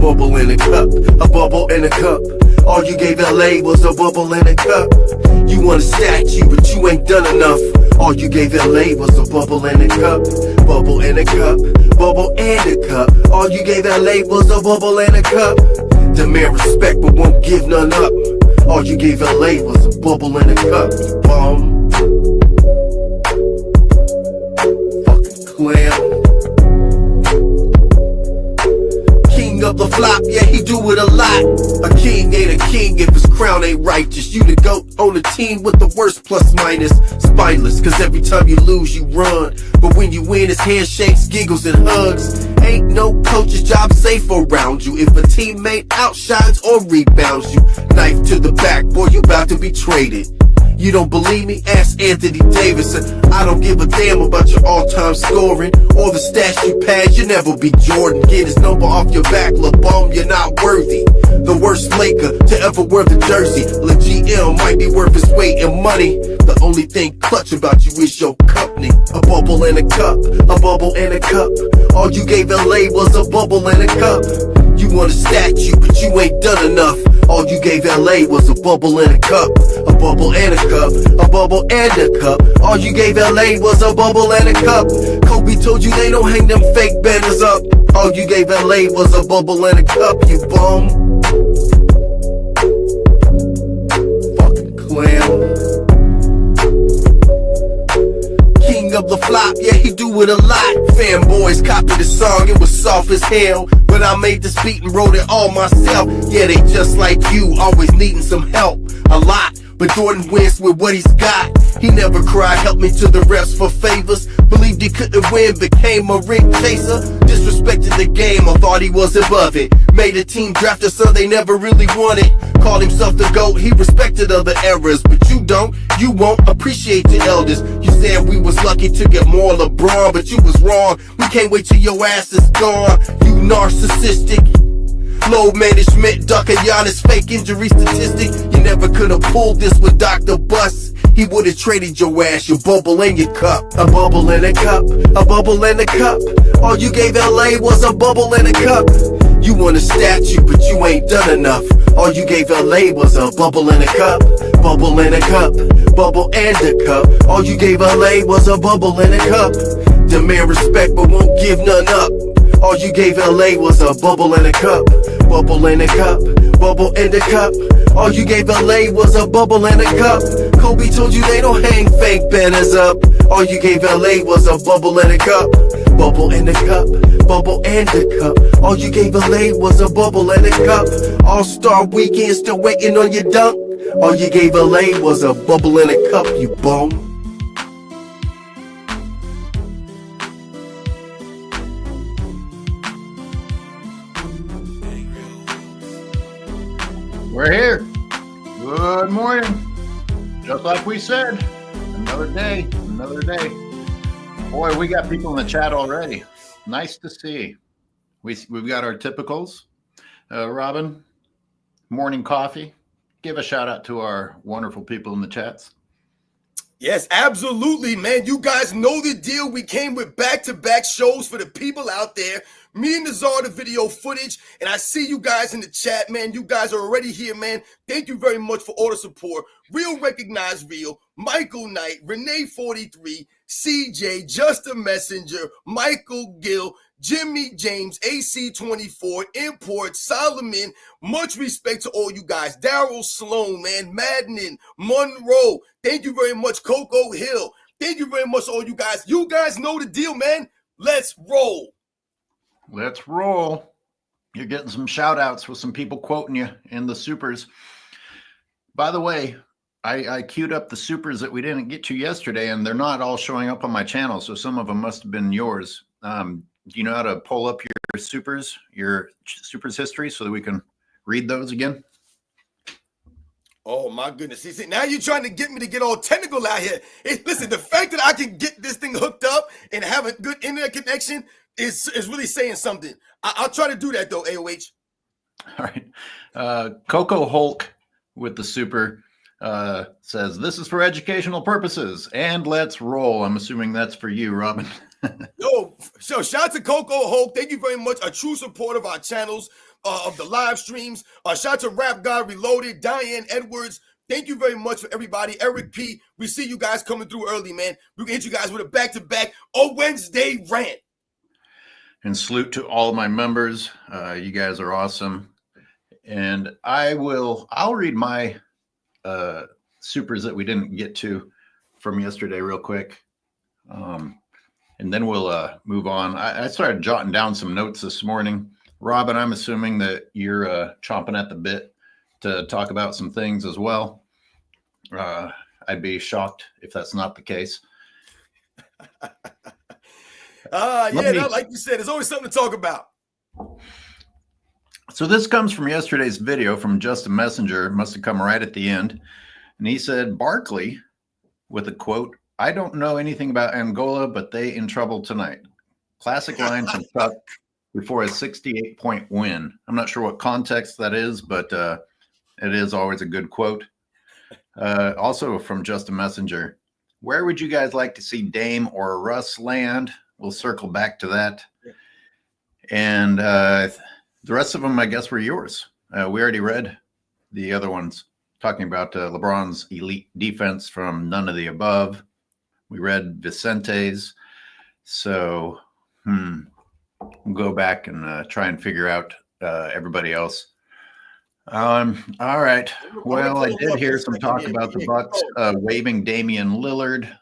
bubble in a cup, a bubble in a cup. All you gave LA was a bubble in a cup. You want a statue, but you ain't done enough. All you gave LA was a bubble in a cup, bubble in a cup, bubble and a cup. All you gave LA was a bubble in a cup. Demand respect, but won't give none up. All you gave LA was a bubble in a cup. Bum. Fucking clown. King of the flop, yeah, he do it a lot. A king ain't a king if his crown ain't righteous. You the GOAT on a team with the worst plus minus. Spineless, cause every time you lose, you run. But when you win, it's handshakes, giggles, and hugs. Ain't no coach's job safe around you if a teammate outshines or rebounds you. Knife to the back, boy, you about to be traded. You don't believe me? Ask Anthony Davidson. I don't give a damn about your all-time scoring or the stats you pass. You never be Jordan. Get his number off your back, LeBron, you're not worthy. The worst Laker to ever wear the jersey. LeGM might be worth his weight in money. The only thing clutch about you is your company. A bubble in a cup, a bubble in a cup. All you gave LA was a bubble in a cup. You want a statue, but you ain't done enough. All you gave LA was a bubble in a cup, a bubble and a cup, a bubble and a cup. All you gave LA was a bubble and a cup. Kobe told you they don't hang them fake banners up. All you gave LA was a bubble and a cup, you bum. Fucking clown. King of the flop, yeah, he do it a lot. Fanboys copied the song, it was soft as hell. But I made this beat and wrote it all myself. Yeah, they just like you, always needing some help. A lot, but Jordan wins with what he's got. He never cried, helped me to the refs for favors. Believed he couldn't win, became a ring chaser. Disrespected the game, I thought he was above it. Made a team draft a son they never really wanted. Called himself the GOAT, he respected other eras. But you don't, you won't appreciate the elders. You said we was lucky to get more LeBron, but you was wrong. We can't wait till your ass is gone. You narcissistic. Low management, ducking Giannis fake injury statistic. You never could've pulled this with Dr. Bus. He would've traded your ass, your bubble in your cup. A bubble in a cup, a bubble in a cup. All you gave LA was a bubble in a cup. You want a statue, but you ain't done enough. All you gave LA was a bubble in a cup, bubble in a cup, bubble and a cup. All you gave LA was a bubble in a cup. Demand respect, but won't give none up. All you gave LA was a bubble in a cup, bubble in a cup, bubble in a cup. All you gave LA was a bubble in a cup. Kobe told you they don't hang fake banners up. All you gave LA was a bubble in a cup, bubble in a cup, bubble and a cup. All you gave LA was a bubble in a cup. All-Star Weekend still waiting on your dunk. All you gave LA was a bubble in a cup, you bum. We're here. Good morning. Just like we said, another day, another day. Boy, we got people in the chat already. Nice to see. We've got our typicals. Robin, morning coffee. Give a shout out to our wonderful people in the chats. Yes, absolutely, man. You guys know the deal. We came with back-to-back shows for the people out there. Me and Nazar, the video footage, and I see you guys in the chat, man. You guys are already here, man. Thank you very much for all the support. Real Recognize Real, Michael Knight, Renee 43, CJ, Just a Messenger, Michael Gill, Jimmy James, AC24, Import, Solomon. Much respect to all you guys. Daryl Sloan, man, Madden, Monroe. Thank you very much, Coco Hill. Thank you very much, all you guys. You guys know the deal, man. Let's roll. Let's roll. You're getting some shout outs with some people quoting you in the supers. By the way, I queued up the supers that we didn't get to yesterday, and they're not all showing up on my channel, so some of them must have been yours. Do you know how to pull up your supers history so that we can read those again? Oh, my goodness. See, now you're trying to get me to get all technical out here. Listen, the fact that I can get this thing hooked up and have a good internet connection is really saying something. I'll try to do that, though, AOH. All right. Coco Hulk with the super says, this is for educational purposes, and let's roll. I'm assuming that's for you, Robin. Yo, shout out to Coco Hope. Thank you very much. A true supporter of our channels, of the live streams. Shout out to Rap God Reloaded, Diane Edwards. Thank you very much for everybody. Eric P. We see you guys coming through early, man. We can hit you guys with a back-to-back Wednesday rant. And salute to all of my members. You guys are awesome. And I'll read my supers that we didn't get to from yesterday real quick. And then we'll move on. I started jotting down some notes this morning. Robin, I'm assuming that you're chomping at the bit to talk about some things as well. I'd be shocked if that's not the case. Like you said, there's always something to talk about. So this comes from yesterday's video from Justin Messenger. Must have come right at the end. And he said, Barkley, with a quote, "I don't know anything about Angola, but they in trouble tonight." Classic line from Chuck before a 68-point win. I'm not sure what context that is, but it is always a good quote. Also from Justin Messenger, where would you guys like to see Dame or Russ land? We'll circle back to that. And the rest of them, I guess, were yours. We already read the other ones, talking about LeBron's elite defense from none of the above. We read Vicente's. So we'll go back and try and figure out everybody else. All right. Well, I did hear some talk about the Bucks waiving Damian Lillard.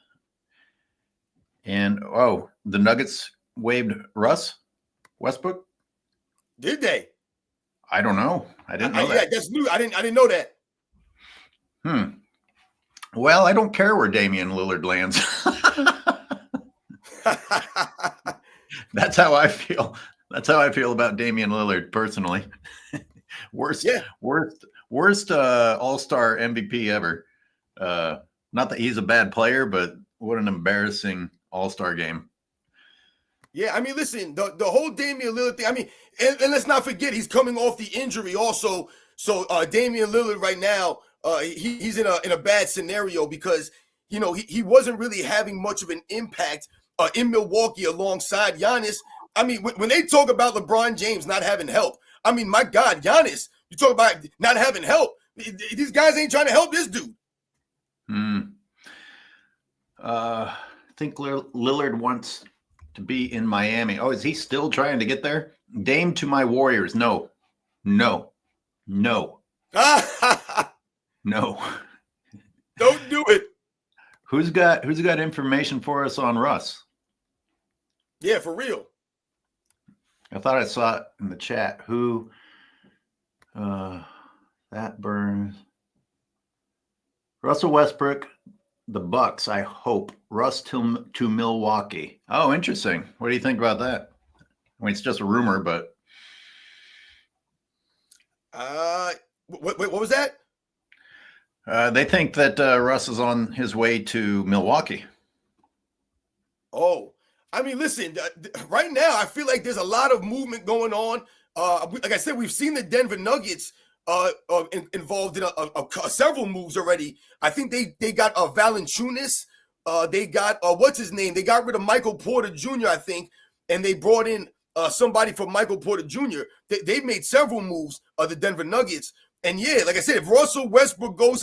And, the Nuggets waived Russ Westbrook? Did they? I don't know. I didn't know that. Yeah, that's new. I didn't know that. Well, I don't care where Damian Lillard lands. That's how I feel. That's how I feel about Damian Lillard personally. Worst all-star MVP ever. Not that he's a bad player, but what an embarrassing all-star game. Yeah, I mean, listen, the whole Damian Lillard thing, I mean, and let's not forget, he's coming off the injury also. So Damian Lillard right now, he's in a bad scenario because, he wasn't really having much of an impact in Milwaukee alongside Giannis. I mean, when they talk about LeBron James not having help, I mean, my God, Giannis, you talk about not having help. These guys ain't trying to help this dude. I think Lillard wants to be in Miami. Oh, is he still trying to get there? Dame to my Warriors. No. No. Don't do it. Who's got information for us on Russ? Yeah, for real. I thought I saw it in the chat. Who that burns. Russell Westbrook, the Bucks, I hope. Russ to Milwaukee. Oh, interesting. What do you think about that? I mean, it's just a rumor, but what was that? They think that Russ is on his way to Milwaukee. Oh, I mean, listen, right now, I feel like there's a lot of movement going on. Like I said, we've seen the Denver Nuggets involved in several moves already. I think they got Valanciunas. They got, what's his name? They got rid of Michael Porter Jr., I think, and they brought in somebody for Michael Porter Jr. They made several moves, the Denver Nuggets. And yeah, like I said, if Russell Westbrook goes,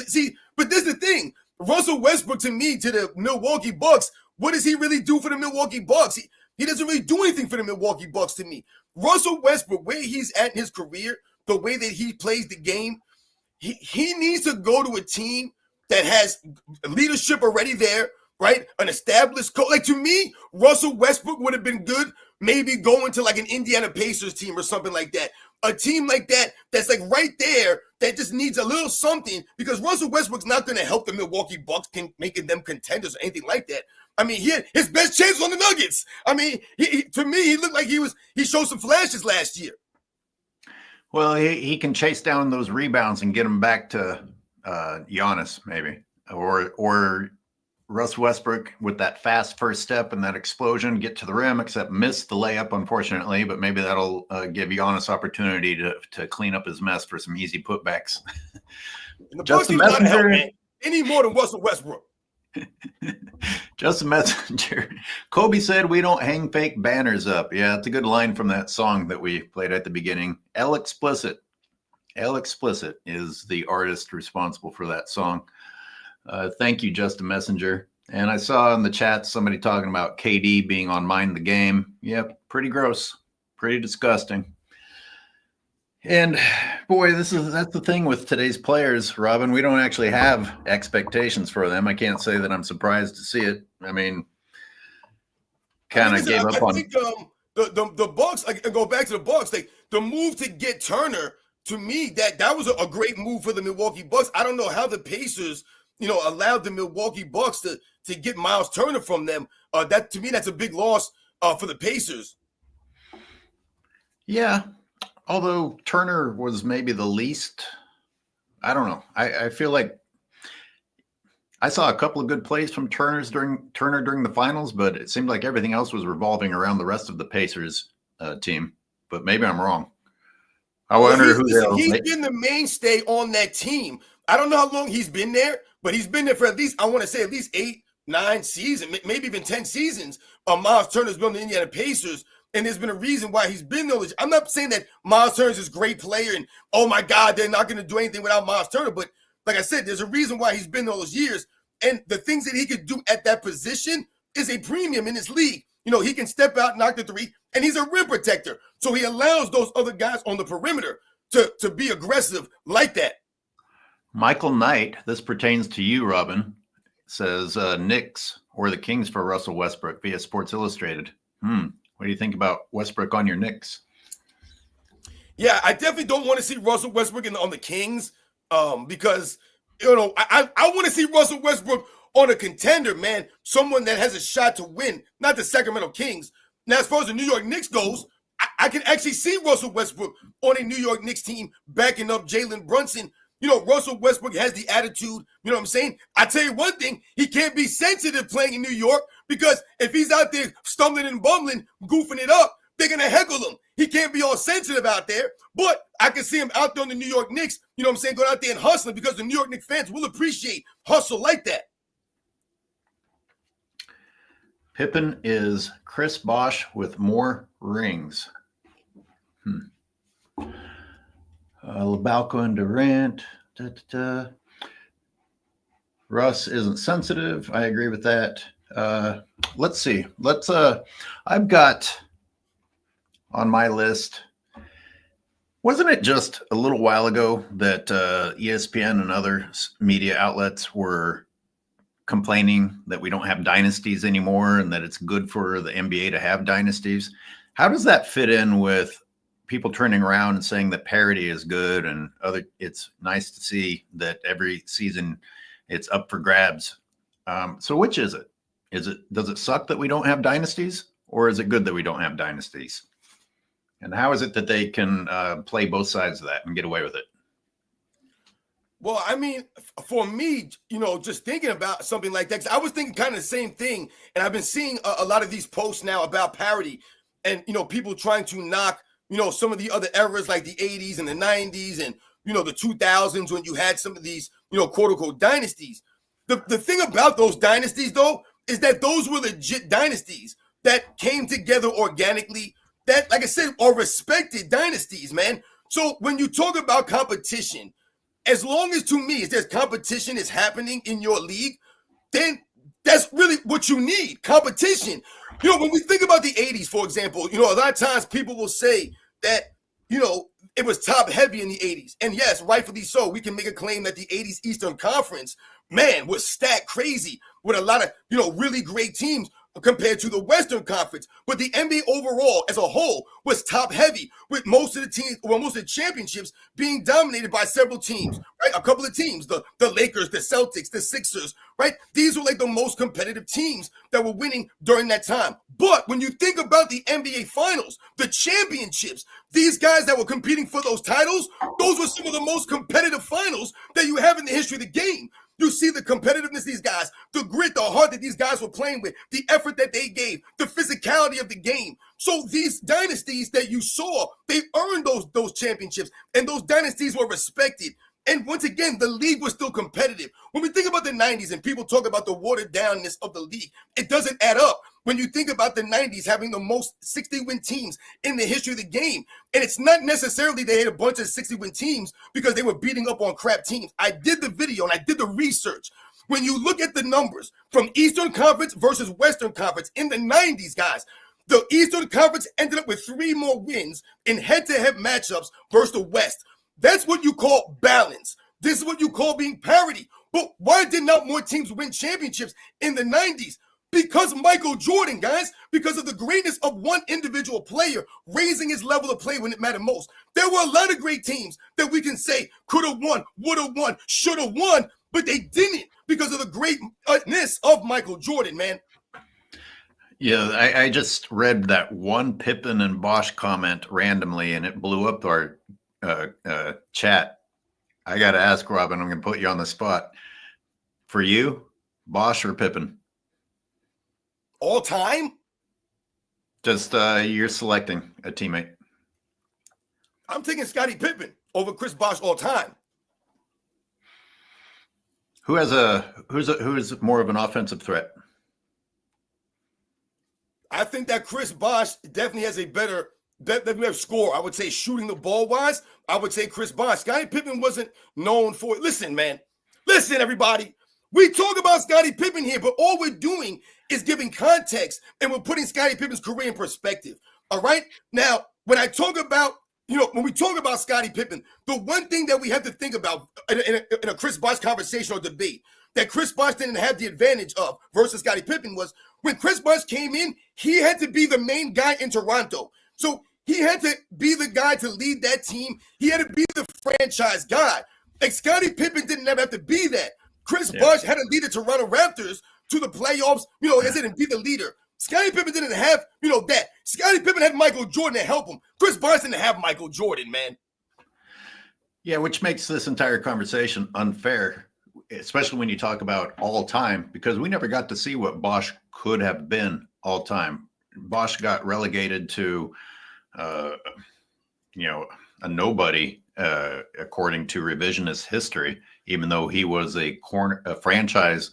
but this is the thing. Russell Westbrook, to me, to the Milwaukee Bucks, what does he really do for the Milwaukee Bucks? He doesn't really do anything for the Milwaukee Bucks to me. Russell Westbrook, where he's at in his career, the way that he plays the game, he needs to go to a team that has leadership already there, right? An established coach. Like, to me, Russell Westbrook would have been good maybe going to like an Indiana Pacers team or something like that. A team like that that's like right there that just needs a little something, because Russell Westbrook's not going to help the Milwaukee Bucks making them contenders or anything like that. I mean, he had his best chance on the Nuggets. I mean, to me, he looked like he showed some flashes last year. Well, he can chase down those rebounds and get them back to Giannis, maybe, or Russ Westbrook with that fast first step and that explosion, get to the rim, except miss the layup, unfortunately. But maybe that'll give Giannis opportunity to clean up his mess for some easy putbacks. The Bucks need not help, man. Any more than Russell Westbrook. Just a messenger. Kobe said we don't hang fake banners up. Yeah, it's a good line from that song that we played at the beginning. L Explicit. L Explicit is the artist responsible for that song. Thank you, Just a Messenger. And I saw in the chat somebody talking about KD being on Mind the Game. Yep, pretty gross, pretty disgusting. And boy, that's the thing with today's players, Robin. We don't actually have expectations for them. I can't say that I'm surprised to see it. I mean, kind of gave up on. I think the Bucks. I go back to the Bucks. Like the move to get Turner, to me, that was a great move for the Milwaukee Bucks. I don't know how the Pacers, allowed the Milwaukee Bucks to get Miles Turner from them. That to me, that's a big loss for the Pacers. Yeah. Although Turner was maybe the least, I don't know. I feel like I saw a couple of good plays from Turner during the finals, but it seemed like everything else was revolving around the rest of the Pacers team. But maybe I'm wrong. I wonder he's been the mainstay on that team. I don't know how long he's been there, but he's been there for at least 8, 9 seasons, maybe even 10 seasons. Miles Turner's been on the Indiana Pacers. And there's been a reason why he's been there. I'm not saying that Miles Turner is this great player and, oh, my God, they're not going to do anything without Miles Turner. But like I said, there's a reason why he's been there all those years. And the things that he could do at that position is a premium in this league. He can step out, knock the three, and he's a rim protector. So he allows those other guys on the perimeter to be aggressive like that. Michael Knight, this pertains to you, Robin, says Knicks or the Kings for Russell Westbrook via Sports Illustrated. What do you think about Westbrook on your Knicks? Yeah, I definitely don't want to see Russell Westbrook on the Kings because, I want to see Russell Westbrook on a contender, man, someone that has a shot to win, not the Sacramento Kings. Now, as far as the New York Knicks goes, I can actually see Russell Westbrook on a New York Knicks team backing up Jalen Brunson. Russell Westbrook has the attitude. You know what I'm saying? I tell you one thing, he can't be sensitive playing in New York because if he's out there stumbling and bumbling, goofing it up, they're going to heckle him. He can't be all sensitive out there, but I can see him out there on the New York Knicks, going out there and hustling because the New York Knicks fans will appreciate hustle like that. Pippen is Chris Bosh with more rings. LeBalco and Durant. Russ isn't sensitive. I agree with that. Let's see. I've got on my list. Wasn't it just a little while ago that ESPN and other media outlets were complaining that we don't have dynasties anymore and that it's good for the NBA to have dynasties? How does that fit in with people turning around and saying that parity is good and it's nice to see that every season it's up for grabs? So which is it? Does it suck that we don't have dynasties, or is it good that we don't have dynasties? And how is it that they can play both sides of that and get away with it? Well, I mean, for me, just thinking about something like that, 'cause I was thinking kind of the same thing. And I've been seeing a lot of these posts now about parity and, people trying to knock, some of the other eras like the 80s and the 90s and, the 2000s when you had some of these, quote unquote dynasties. The thing about those dynasties, though, is that those were legit dynasties that came together organically that, like I said, are respected dynasties, man. So when you talk about competition, as long as, to me, if there's competition is happening in your league, then that's really what you need, competition. When we think about the 80s, for example, a lot of times people will say that, it was top heavy in the 80s. And yes, rightfully so. We can make a claim that the 80s Eastern Conference, man, was stacked crazy with a lot of, really great teams compared to the Western Conference. But the NBA overall as a whole was top heavy with most of the teams, well, most of the championships being dominated by several teams, right? A couple of teams, the Lakers, the Celtics, the Sixers, right? These were like the most competitive teams that were winning during that time. But when you think about the NBA finals, the championships, these guys that were competing for those titles, those were some of the most competitive finals that you have in the history of the game. You see the competitiveness of these guys, the grit, the heart that these guys were playing with, the effort that they gave, the physicality of the game. So these dynasties that you saw, they earned those championships, and those dynasties were respected. And once again, the league was still competitive. When we think about the 90s and people talk about the watered downness of the league, it doesn't add up. When you think about the 90s having the most 60-win teams in the history of the game, and it's not necessarily they had a bunch of 60-win teams because they were beating up on crap teams. I did the video and I did the research. When you look at the numbers from Eastern Conference versus Western Conference in the 90s, guys, the Eastern Conference ended up with 3 more wins in head-to-head matchups versus the West. That's what you call balance. This is what you call being parity. But why did not more teams win championships in the 90s? Because Michael Jordan, guys, because of the greatness of one individual player raising his level of play when it mattered most. There were a lot of great teams that we can say could have won, would have won, should have won, but they didn't because of the greatness of Michael Jordan, man. Yeah, I just read that one Pippen and Bosh comment randomly, and it blew up our chat. I got to ask, Robin, I'm going to put you on the spot. For you, Bosh or Pippen? All time? Just you're selecting a teammate. I'm taking Scottie Pippen over Chris Bosh all time. Who's more of an offensive threat? I think that Chris Bosh definitely has a better score. I would say shooting the ball wise, I would say Chris Bosh. Scottie Pippen wasn't known for it. Listen, man. Listen, everybody. We talk about Scottie Pippen here, but all we're doing is giving context and we're putting Scottie Pippen's career in perspective. All right. Now, when I talk about, when we talk about Scottie Pippen, the one thing that we have to think about in a Chris Bosh conversation or debate that Chris Bosh didn't have the advantage of versus Scottie Pippen was when Chris Bosh came in, he had to be the main guy in Toronto. So he had to be the guy to lead that team. He had to be the franchise guy. Like Scottie Pippen didn't ever have to be that. Chris Bosh had to lead the Toronto Raptors to the playoffs, like I said, and be the leader. Scottie Pippen didn't have, that. Scottie Pippen had Michael Jordan to help him. Chris Bosh didn't have Michael Jordan, man. Yeah, which makes this entire conversation unfair, especially when you talk about all time, because we never got to see what Bosh could have been all time. Bosh got relegated to, a nobody, according to revisionist history, even though he was a franchise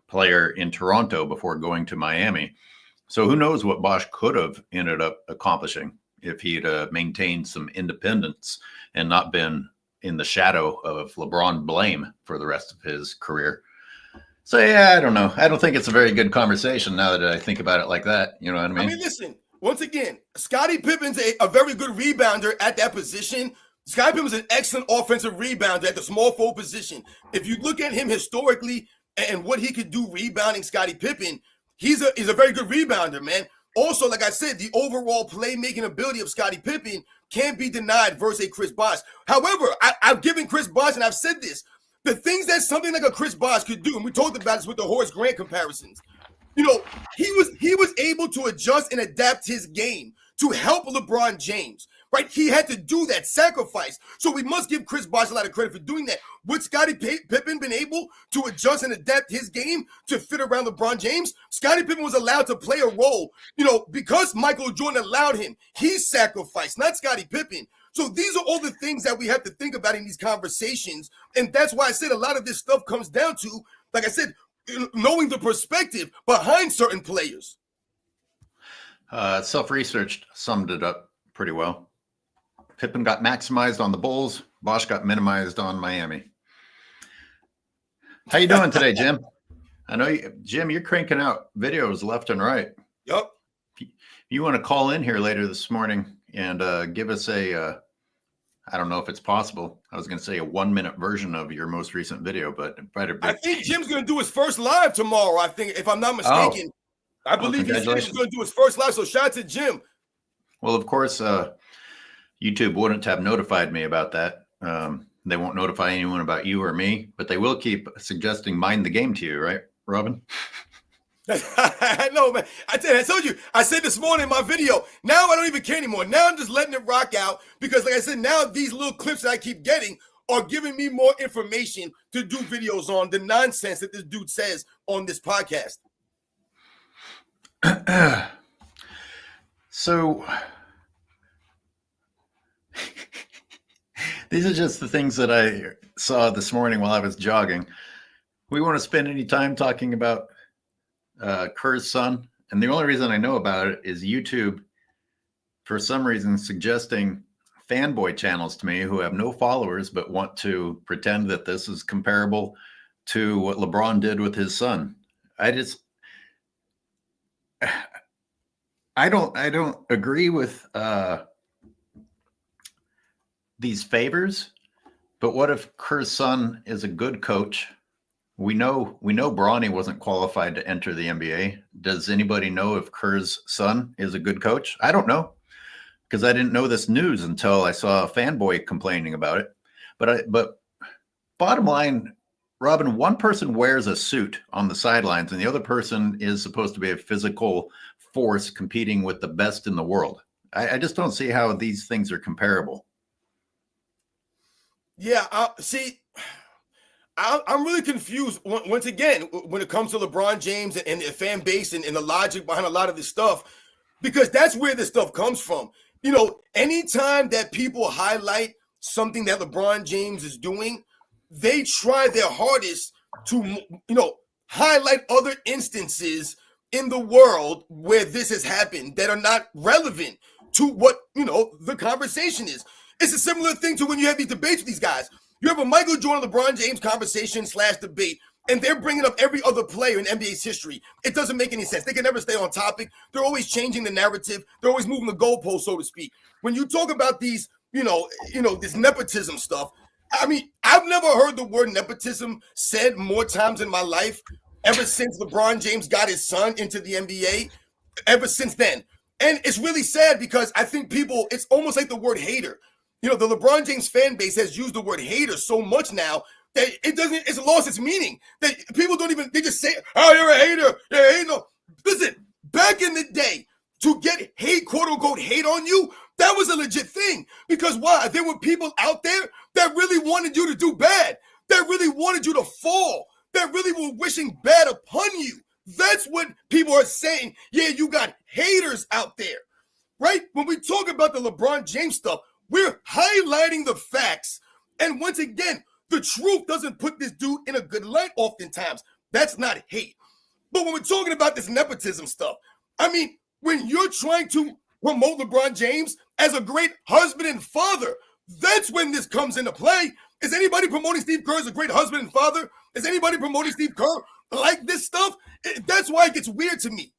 player in Toronto before going to Miami. So who knows what Bosh could have ended up accomplishing if he'd maintained some independence and not been in the shadow of LeBron blame for the rest of his career. So, yeah, I don't know. I don't think it's a very good conversation now that I think about it like that. You know what I mean? I mean, listen, once again, Scottie Pippen's a very good rebounder at that position. Scottie Pippen was an excellent offensive rebounder at the small forward position. If you look at him historically and what he could do rebounding Scottie Pippen, he's a very good rebounder, man. Also, like I said, the overall playmaking ability of Scottie Pippen can't be denied versus a Chris Bosh. However, I've given Chris Bosh, and I've said this, the things that something like a Chris Bosh could do, and we talked about this with the Horace Grant comparisons, he was able to adjust and adapt his game to help LeBron James, right? He had to do that sacrifice. So we must give Chris Bosh a lot of credit for doing that. Would Scottie Pippen been able to adjust and adapt his game to fit around LeBron James? Scottie Pippen was allowed to play a role, because Michael Jordan allowed him. He sacrificed, not Scottie Pippen. So these are all the things that we have to think about in these conversations. And that's why I said a lot of this stuff comes down to, like I said, knowing the perspective behind certain players. Self-researched summed it up pretty well. Pippen got maximized on the Bulls. Bosh got minimized on Miami. How you doing today, Jim? I know, Jim, you're cranking out videos left and right. Yep. You want to call in here later this morning and give us I don't know if it's possible. I was going to say a 1-minute version of your most recent video, but I think Jim's going to do his first live tomorrow. I think, if I'm not mistaken, I believe he's going to do his first live. So shout out to Jim. Well, of course, YouTube wouldn't have notified me about that. They won't notify anyone about you or me, but they will keep suggesting Mind the Game to you, right, Robin? I know, man. I told you. I said this morning in my video, now I don't even care anymore. Now I'm just letting it rock out because, like I said, now these little clips that I keep getting are giving me more information to do videos on the nonsense that this dude says on this podcast. So These are just the things that I saw this morning while I was jogging. We want to spend any time talking about Kerr's son. And the only reason I know about it is YouTube, for some reason, suggesting fanboy channels to me who have no followers but want to pretend that this is comparable to what LeBron did with his son. I don't agree with these favors, but what if Kerr's son is a good coach? We know Bronny wasn't qualified to enter the NBA. Does anybody know if Kerr's son is a good coach? I don't know, because I didn't know this news until I saw a fanboy complaining about it. But bottom line, Robin, one person wears a suit on the sidelines and the other person is supposed to be a physical force competing with the best in the world. I just don't see how these things are comparable. Yeah, see, I'm really confused once again when it comes to LeBron James and the fan base and the logic behind a lot of this stuff, because that's where this stuff comes from. You know, anytime that people highlight something that LeBron James is doing, they try their hardest to, highlight other instances in the world where this has happened that are not relevant to what, the conversation is. It's a similar thing to when you have these debates with these guys. You have a Michael Jordan, LeBron James conversation / debate, and they're bringing up every other player in NBA's history. It doesn't make any sense. They can never stay on topic. They're always changing the narrative. They're always moving the goalpost, so to speak. When you talk about these, this nepotism stuff, I mean, I've never heard the word nepotism said more times in my life ever since LeBron James got his son into the NBA, ever since then. And it's really sad because I think people, it's almost like the word hater. The LeBron James fan base has used the word hater so much now that it's lost its meaning. That people don't even, they just say, oh, you're a hater. You're a hater. Listen, back in the day, to get hate, quote unquote, hate on you, that was a legit thing. Because why? There were people out there that really wanted you to do bad, that really wanted you to fall, that really were wishing bad upon you. That's what people are saying. Yeah, you got haters out there, right? When we talk about the LeBron James stuff, we're highlighting the facts. And once again, the truth doesn't put this dude in a good light oftentimes. That's not hate. But when we're talking about this nepotism stuff, I mean, when you're trying to promote LeBron James as a great husband and father, that's when this comes into play. Is anybody promoting Steve Kerr as a great husband and father? Is anybody promoting Steve Kerr like this stuff? That's why it gets weird to me.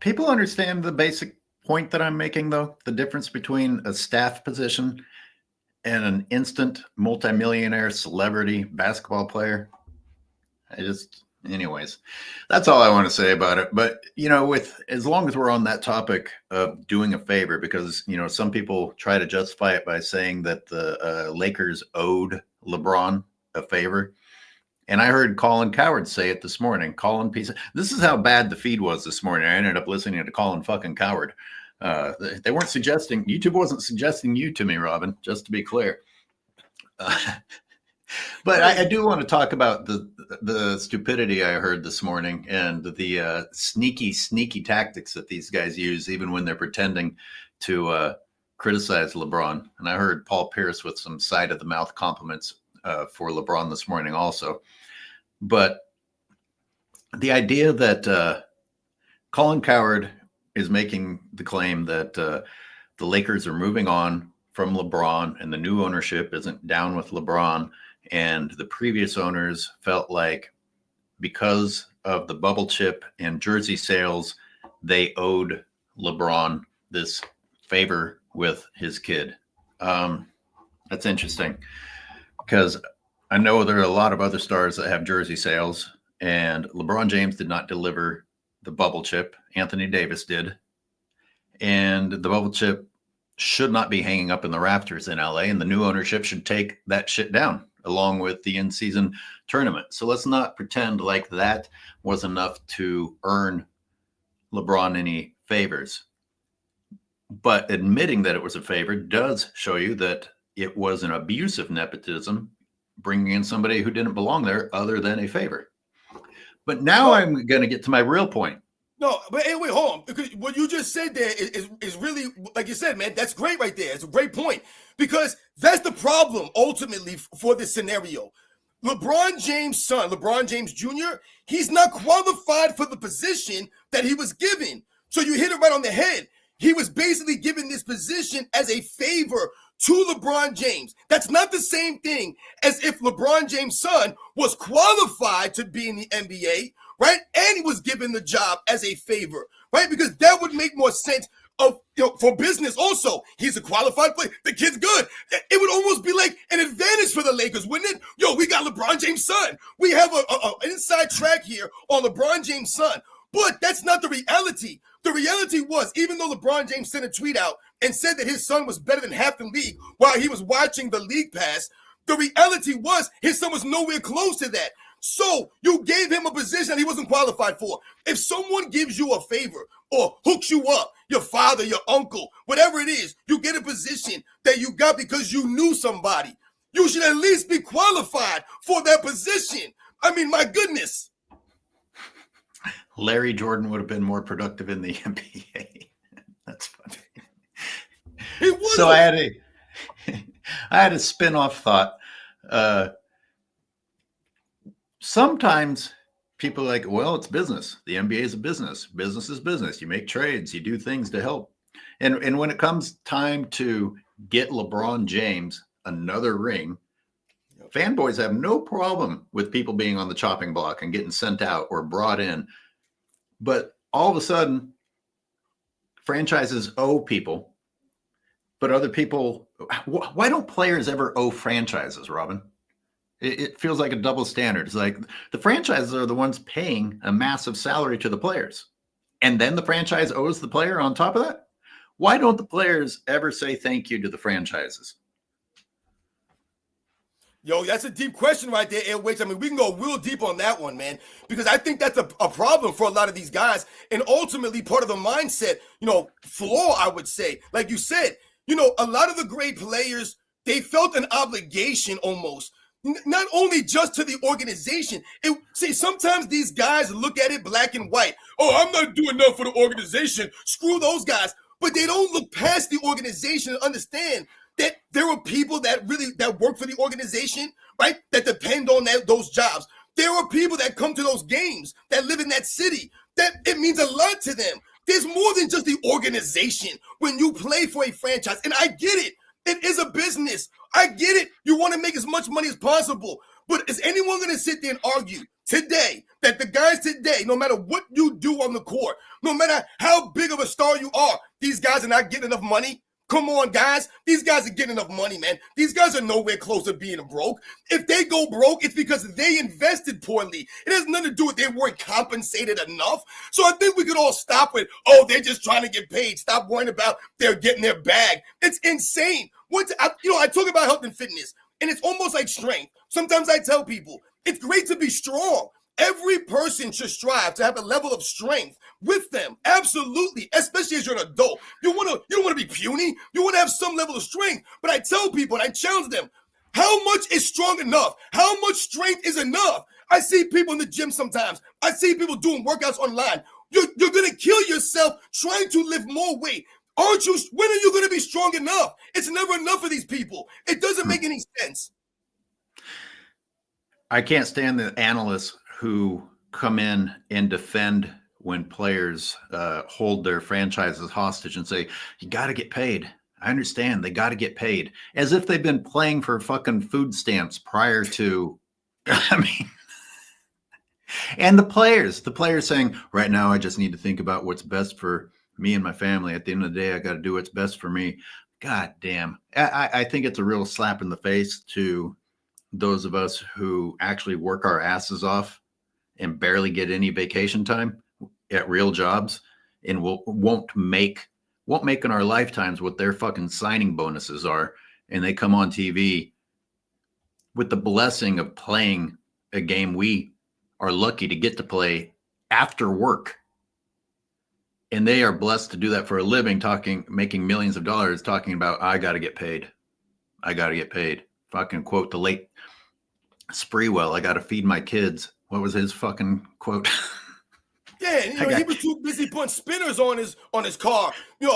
People understand the basic point that I'm making, though, the difference between a staff position and an instant multimillionaire celebrity basketball player. Anyways, that's all I want to say about it. But, as long as we're on that topic of doing a favor, because, some people try to justify it by saying that the Lakers owed LeBron a favor. And I heard Colin Coward say it this morning. This is how bad the feed was this morning. I ended up listening to Colin fucking Coward. They weren't suggesting, YouTube wasn't suggesting you to me, Robin, just to be clear. But I do want to talk about the stupidity I heard this morning and the sneaky tactics that these guys use, even when they're pretending to criticize LeBron. And I heard Paul Pierce with some side of the mouth compliments for LeBron this morning also. But the idea that Colin Coward is making the claim that the Lakers are moving on from LeBron and the new ownership isn't down with LeBron, and the previous owners felt like because of the bubble chip and jersey sales, they owed LeBron this favor with his kid. That's interesting, because I know there are a lot of other stars that have jersey sales, and LeBron James did not deliver the bubble chip. Anthony Davis did. And the bubble chip should not be hanging up in the rafters in LA, and the new ownership should take that shit down along with the in-season tournament. So let's not pretend like that was enough to earn LeBron any favors. But admitting that it was a favor does show you that it was an abuse of nepotism, bringing in somebody who didn't belong there other than a favor. But now I'm going to get to my real point. No, but hey, wait, hold on. Because what you just said there is really, like you said, man, that's great right there. It's a great point. Because that's the problem ultimately for this scenario. LeBron James' son, LeBron James Jr., he's not qualified for the position that he was given. So you hit it right on the head. He was basically given this position as a favor to LeBron James. That's not the same thing as if LeBron James' son was qualified to be in the NBA, right? And he was given the job as a favor, right? Because that would make more sense of, for business also. He's a qualified player. The kid's good. It would almost be like an advantage for the Lakers, wouldn't it? Yo, we got LeBron James' son. We have an inside track here on LeBron James' son. But that's not the reality. The reality was, even though LeBron James sent a tweet out and said that his son was better than half the league while he was watching the league pass, the reality was his son was nowhere close to that. So you gave him a position that he wasn't qualified for. If someone gives you a favor or hooks you up, your father, your uncle, whatever it is, you get a position that you got because you knew somebody. You should at least be qualified for that position. I mean, my goodness. Larry Jordan would have been more productive in the NBA. That's funny. So I had a spin-off thought. Sometimes people are like, well, it's business. The NBA is a business. Business is business. You make trades. You do things to help. And when it comes time to get LeBron James another ring, fanboys have no problem with people being on the chopping block and getting sent out or brought in. But all of a sudden, franchises owe people, but other people, why don't players ever owe franchises, Robin? It feels like a double standard. It's like the franchises are the ones paying a massive salary to the players, and then the franchise owes the player on top of that. Why don't the players ever say thank you to the franchises? Yo, that's a deep question right there, AOH. I mean, we can go real deep on that one, man, because I think that's a problem for a lot of these guys, and ultimately part of the mindset, flaw, I would say. Like you said, a lot of the great players, they felt an obligation almost, not only just to the organization. See, sometimes these guys look at it black and white. Oh, I'm not doing enough for the organization. Screw those guys. But they don't look past the organization and understand that there are people that work for the organization, right? That depend on those jobs. There are people that come to those games, that live in that city, that it means a lot to them. There's more than just the organization when you play for a franchise. And I get it. It is a business. I get it. You want to make as much money as possible. But is anyone going to sit there and argue today that the guys today, no matter what you do on the court, no matter how big of a star you are, these guys are not getting enough money? Come on, guys. These guys are getting enough money, man. These guys are nowhere close to being broke. If they go broke, it's because they invested poorly. It has nothing to do with they weren't compensated enough. So I think we could all stop with, oh, they're just trying to get paid. Stop worrying about they're getting their bag. It's insane. I talk about health and fitness, and it's almost like strength. Sometimes I tell people, it's great to be strong. Every person should strive to have a level of strength with them. Absolutely. Especially as you're an adult. You don't want to be puny. You want to have some level of strength. But I tell people and I challenge them, how much is strong enough? How much strength is enough? I see people in the gym sometimes. I see people doing workouts online. You're going to kill yourself trying to lift more weight. When are you going to be strong enough? It's never enough for these people. It doesn't make any sense. I can't stand the analysts who come in and defend when players hold their franchises hostage and say, you got to get paid. I understand they got to get paid, as if they've been playing for fucking food stamps prior to, and the players saying, right now, I just need to think about what's best for me and my family. At the end of the day, I got to do what's best for me. God damn. I think it's a real slap in the face to those of us who actually work our asses off and barely get any vacation time at real jobs, and won't make in our lifetimes what their fucking signing bonuses are. And they come on TV with the blessing of playing a game we are lucky to get to play after work. And they are blessed to do that for a living, making millions of dollars, talking about, I got to get paid. I got to get paid. Fucking quote the late Spreewell, I got to feed my kids. What was his fucking quote? Yeah, he was too busy putting spinners on his car.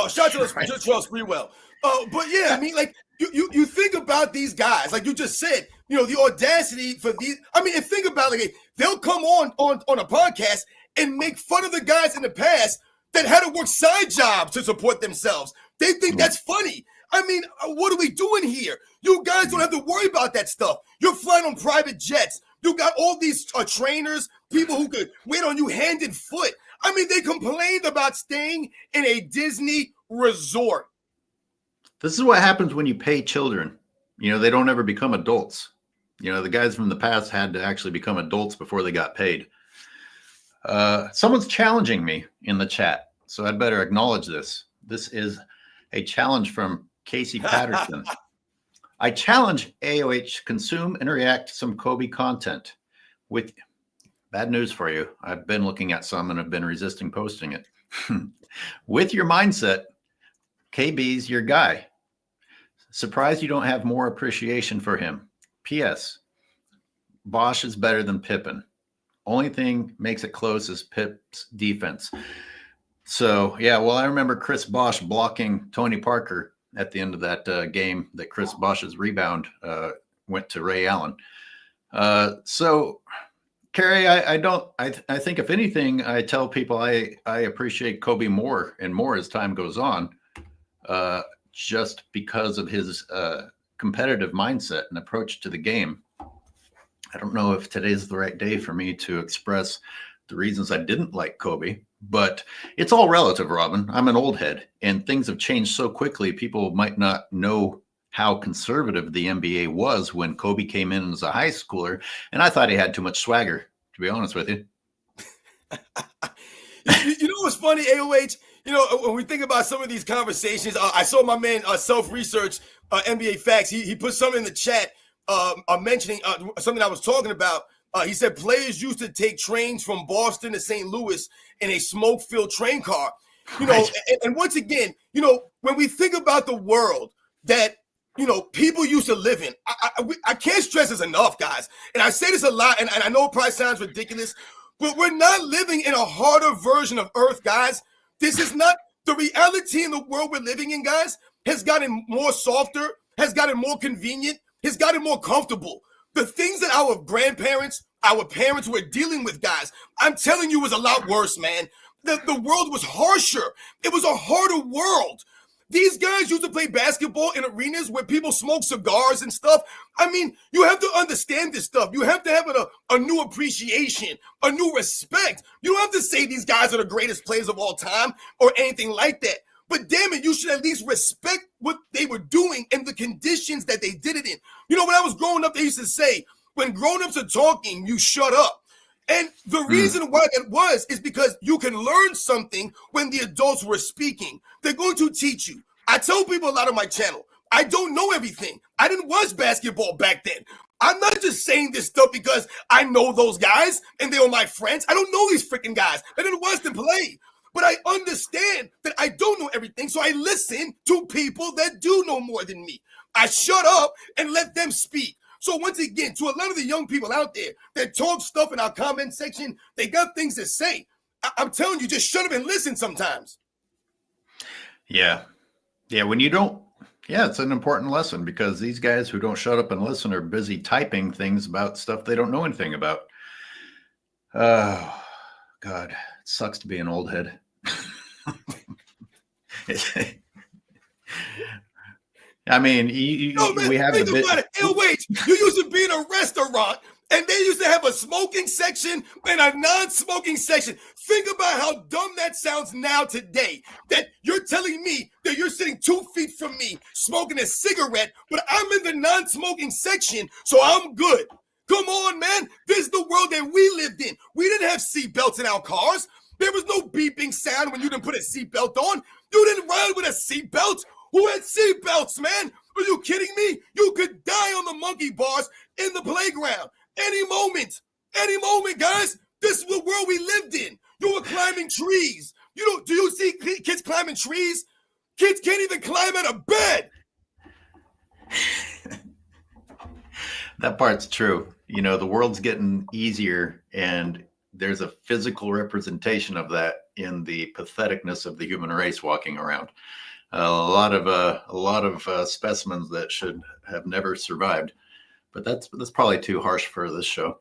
Shout out to Charles Sprewell. But yeah, I mean, like you think about these guys, like you just said, the audacity for these. I mean, and think about like they'll come on a podcast and make fun of the guys in the past that had to work side jobs to support themselves. They think that's funny. I mean, what are we doing here? You guys don't have to worry about that stuff. You're flying on private jets. You got all these trainers, people who could wait on you hand and foot. I mean, they complained about staying in a Disney resort. This is what happens when you pay children. They don't ever become adults. The guys from the past had to actually become adults before they got paid. Someone's challenging me in the chat, so I'd better acknowledge this. This is a challenge from Casey Patterson. I challenge AOH consume and react to some Kobe content. With bad news for you, I've been looking at some and have been resisting posting it. With your mindset, KB's your guy. Surprised you don't have more appreciation for him. P.S. Bosh is better than Pippen. Only thing makes it close is Pip's defense. So, yeah, well, I remember Chris Bosh blocking Tony Parker at the end of that game that Chris Bosh's rebound went to Ray Allen. So, Kerry, I think if anything, I tell people I appreciate Kobe more and more as time goes on, just because of his competitive mindset and approach to the game. I don't know if today's the right day for me to express the reasons I didn't like Kobe, but it's all relative, Robin. I'm an old head, and things have changed so quickly. People might not know how conservative the NBA was when Kobe came in as a high schooler, and I thought he had too much swagger, to be honest with you. You know what's funny, AOH? When we think about some of these conversations, I saw my man Self-Research, NBA Facts. He put something in the chat mentioning something I was talking about. He said players used to take trains from Boston to St. Louis in a smoke-filled train car. Right. And once again, when we think about the world that, people used to live in, I can't stress this enough, guys. And I say this a lot, and I know it probably sounds ridiculous, but we're not living in a harder version of Earth, guys. This is not the reality in the world we're living in, guys, has gotten more softer, has gotten more convenient, has gotten more comfortable. The things that our grandparents, our parents were dealing with, guys, I'm telling you, was a lot worse, man. The world was harsher. It was a harder world. These guys used to play basketball in arenas where people smoke cigars and stuff. I mean, you have to understand this stuff. You have to have a new appreciation, a new respect. You don't have to say these guys are the greatest players of all time or anything like that. But damn it, you should at least respect what they were doing and the conditions that they did it in. When I was growing up, they used to say, when grown-ups are talking, you shut up. And the reason why that was is because you can learn something when the adults were speaking. They're going to teach you. I tell people a lot on my channel, I don't know everything. I didn't watch basketball back then. I'm not just saying this stuff because I know those guys and they were my friends. I don't know these freaking guys. I didn't watch them play. But I understand that I don't know everything, so I listen to people that do know more than me. I shut up and let them speak. So once again, to a lot of the young people out there that talk stuff in our comment section, they got things to say. I'm telling you, just shut up and listen sometimes. Yeah. Yeah, when you don't, it's an important lesson because these guys who don't shut up and listen are busy typing things about stuff they don't know anything about. Oh, God, it sucks to be an old head. I mean, we have think about it. LH, you used to be in a restaurant and they used to have a smoking section and a non-smoking section. Think about how dumb that sounds now today. That you're telling me that you're sitting 2 feet from me smoking a cigarette, but I'm in the non-smoking section, so I'm good. Come on, man. This is the world that we lived in. We didn't have seatbelts in our cars. There was no beeping sound when you didn't put a seatbelt on. You didn't ride with a seatbelt. Who had seatbelts, man? Are you kidding me? You could die on the monkey bars in the playground. Any moment, guys. This is the world we lived in. You were climbing trees. Do you see kids climbing trees? Kids can't even climb out of bed. That part's true. The world's getting easier and there's a physical representation of that in the patheticness of the human race walking around. A lot of specimens that should have never survived, but that's probably too harsh for this show.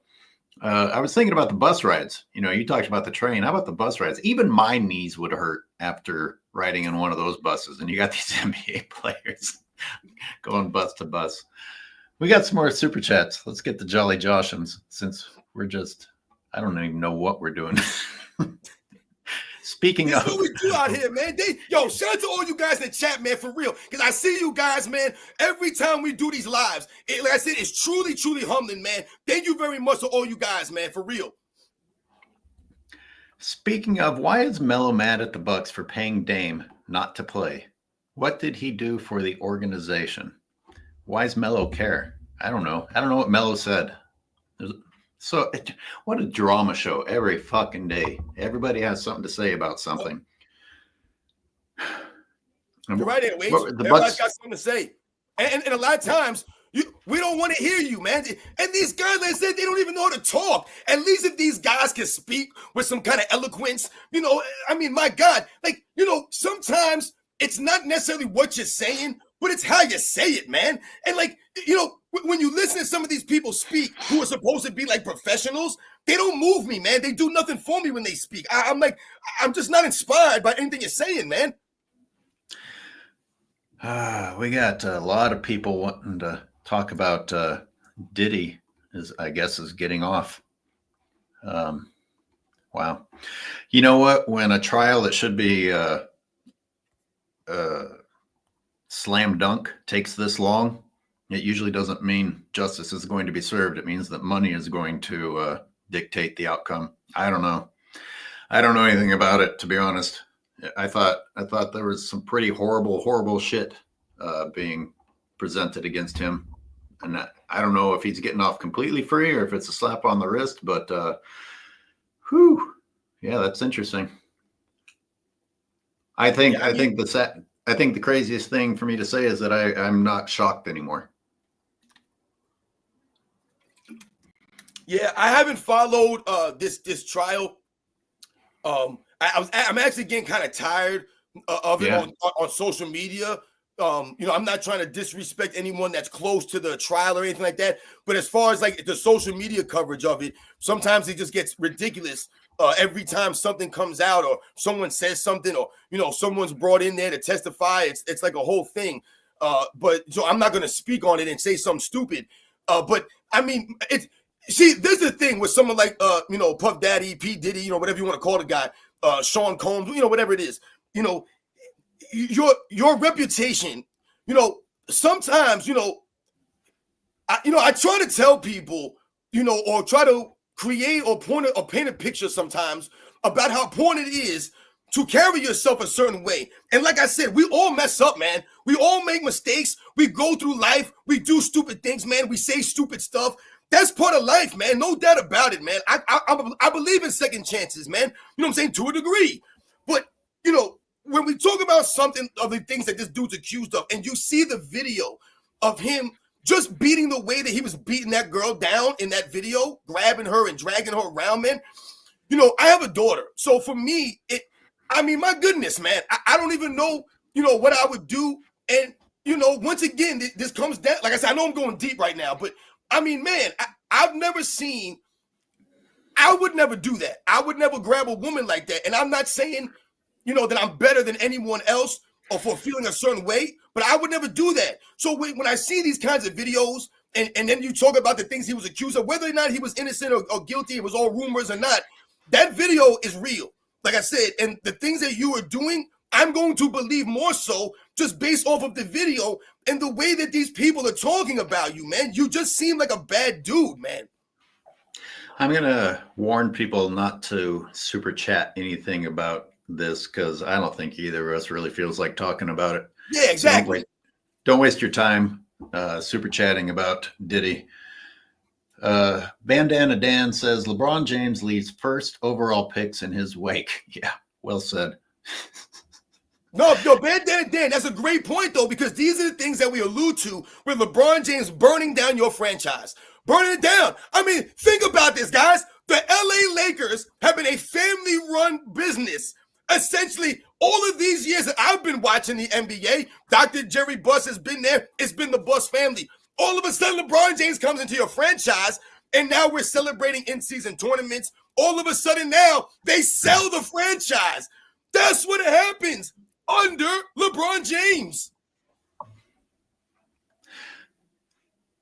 I was thinking about the bus rides. You know, you talked about the train. How about the bus rides? Even my knees would hurt after riding in one of those buses. And you got these NBA players going bus to bus. We got some more super chats. Let's get the Jolly Joshins, since we're just, I don't even know what we're doing. Speaking This of, is what we do out here, man. Shout out to all you guys in the chat, man, for real. Because I see you guys, man, every time we do these lives. Like I said, it's truly, truly humbling, man. Thank you very much to all you guys, man, for real. speaking of, why is Melo mad at the Bucks for paying Dame not to play? What did he do for the organization? Why does Melo care? I don't know. I don't know what Melo said. What a drama show every fucking day. Everybody has something to say about something. You're right, AOH. The Everybody's Bucks, got something to say. And a lot of times, we don't want to hear you, man. And these guys, like I said, they don't even know how to talk. At least if these guys can speak with some kind of eloquence, I mean, my God, sometimes it's not necessarily what you're saying, but it's how you say it, man. And when you listen to some of these people speak who are supposed to be like professionals, they don't move me, man. They do nothing for me when they speak. I'm just not inspired by anything you're saying, man. we got a lot of people wanting to talk about Diddy is getting off. Wow. You know what? When a trial that should be slam dunk takes this long, it usually doesn't mean justice is going to be served. It means that money is going to dictate the outcome. I don't know. I don't know anything about it, to be honest. I thought there was some pretty horrible shit being presented against him. And I don't know if he's getting off completely free or if it's a slap on the wrist, but yeah, that's interesting. I think the craziest thing for me to say is that I'm not shocked anymore. Yeah, I haven't followed this trial. I'm actually getting kind of tired of it on social media. I'm not trying to disrespect anyone that's close to the trial or anything like that. But as far as like the social media coverage of it, sometimes it just gets ridiculous. Every time something comes out or someone says something or, someone's brought in there to testify, it's like a whole thing. But so I'm not going to speak on it and say something stupid. But I mean, there's the thing with someone like, Puff Daddy, P. Diddy, whatever you want to call the guy, Sean Combs, whatever it is, your reputation, sometimes, I try to tell people, or try to create or paint a picture sometimes about how important it is to carry yourself a certain way. And like I said, we all mess up, man. We all make mistakes. We go through life. We do stupid things, man. We say stupid stuff. That's part of life, man. No doubt about it, man. I believe in second chances, man. You know what I'm saying? To a degree. But, when we talk about something of the things that this dude's accused of, and you see the video of him just beating the way that he was beating that girl down in that video, grabbing her and dragging her around, man. I have a daughter. So for me, my goodness, man, I don't even know, what I would do. And, once again, this comes down, like I said, I know I'm going deep right now, but man, I've never seen, I would never do that. I would never grab a woman like that. And I'm not saying, that I'm better than anyone else or for feeling a certain way, but I would never do that. So when I see these kinds of videos and then you talk about the things he was accused of, whether or not he was innocent or guilty, it was all rumors or not, that video is real. Like I said, and the things that you are doing, I'm going to believe more so just based off of the video and the way that these people are talking about you, man. You just seem like a bad dude, man. I'm going to warn people not to super chat anything about this because I don't think either of us really feels like talking about it. Yeah, exactly. Don't waste your time super chatting about Diddy. Bandana Dan says LeBron James leaves first overall picks in his wake. Yeah, well said. No, Bandana Dan, that's a great point, though, because these are the things that we allude to with LeBron James burning down your franchise. Burning it down. Think about this, guys. The LA Lakers have been a family-run business. Essentially, all of these years that I've been watching the NBA, Dr. Jerry Buss has been there. It's been the Buss family. All of a sudden, LeBron James comes into your franchise, and now we're celebrating in-season tournaments. All of a sudden now, they sell the franchise. That's what happens under LeBron James.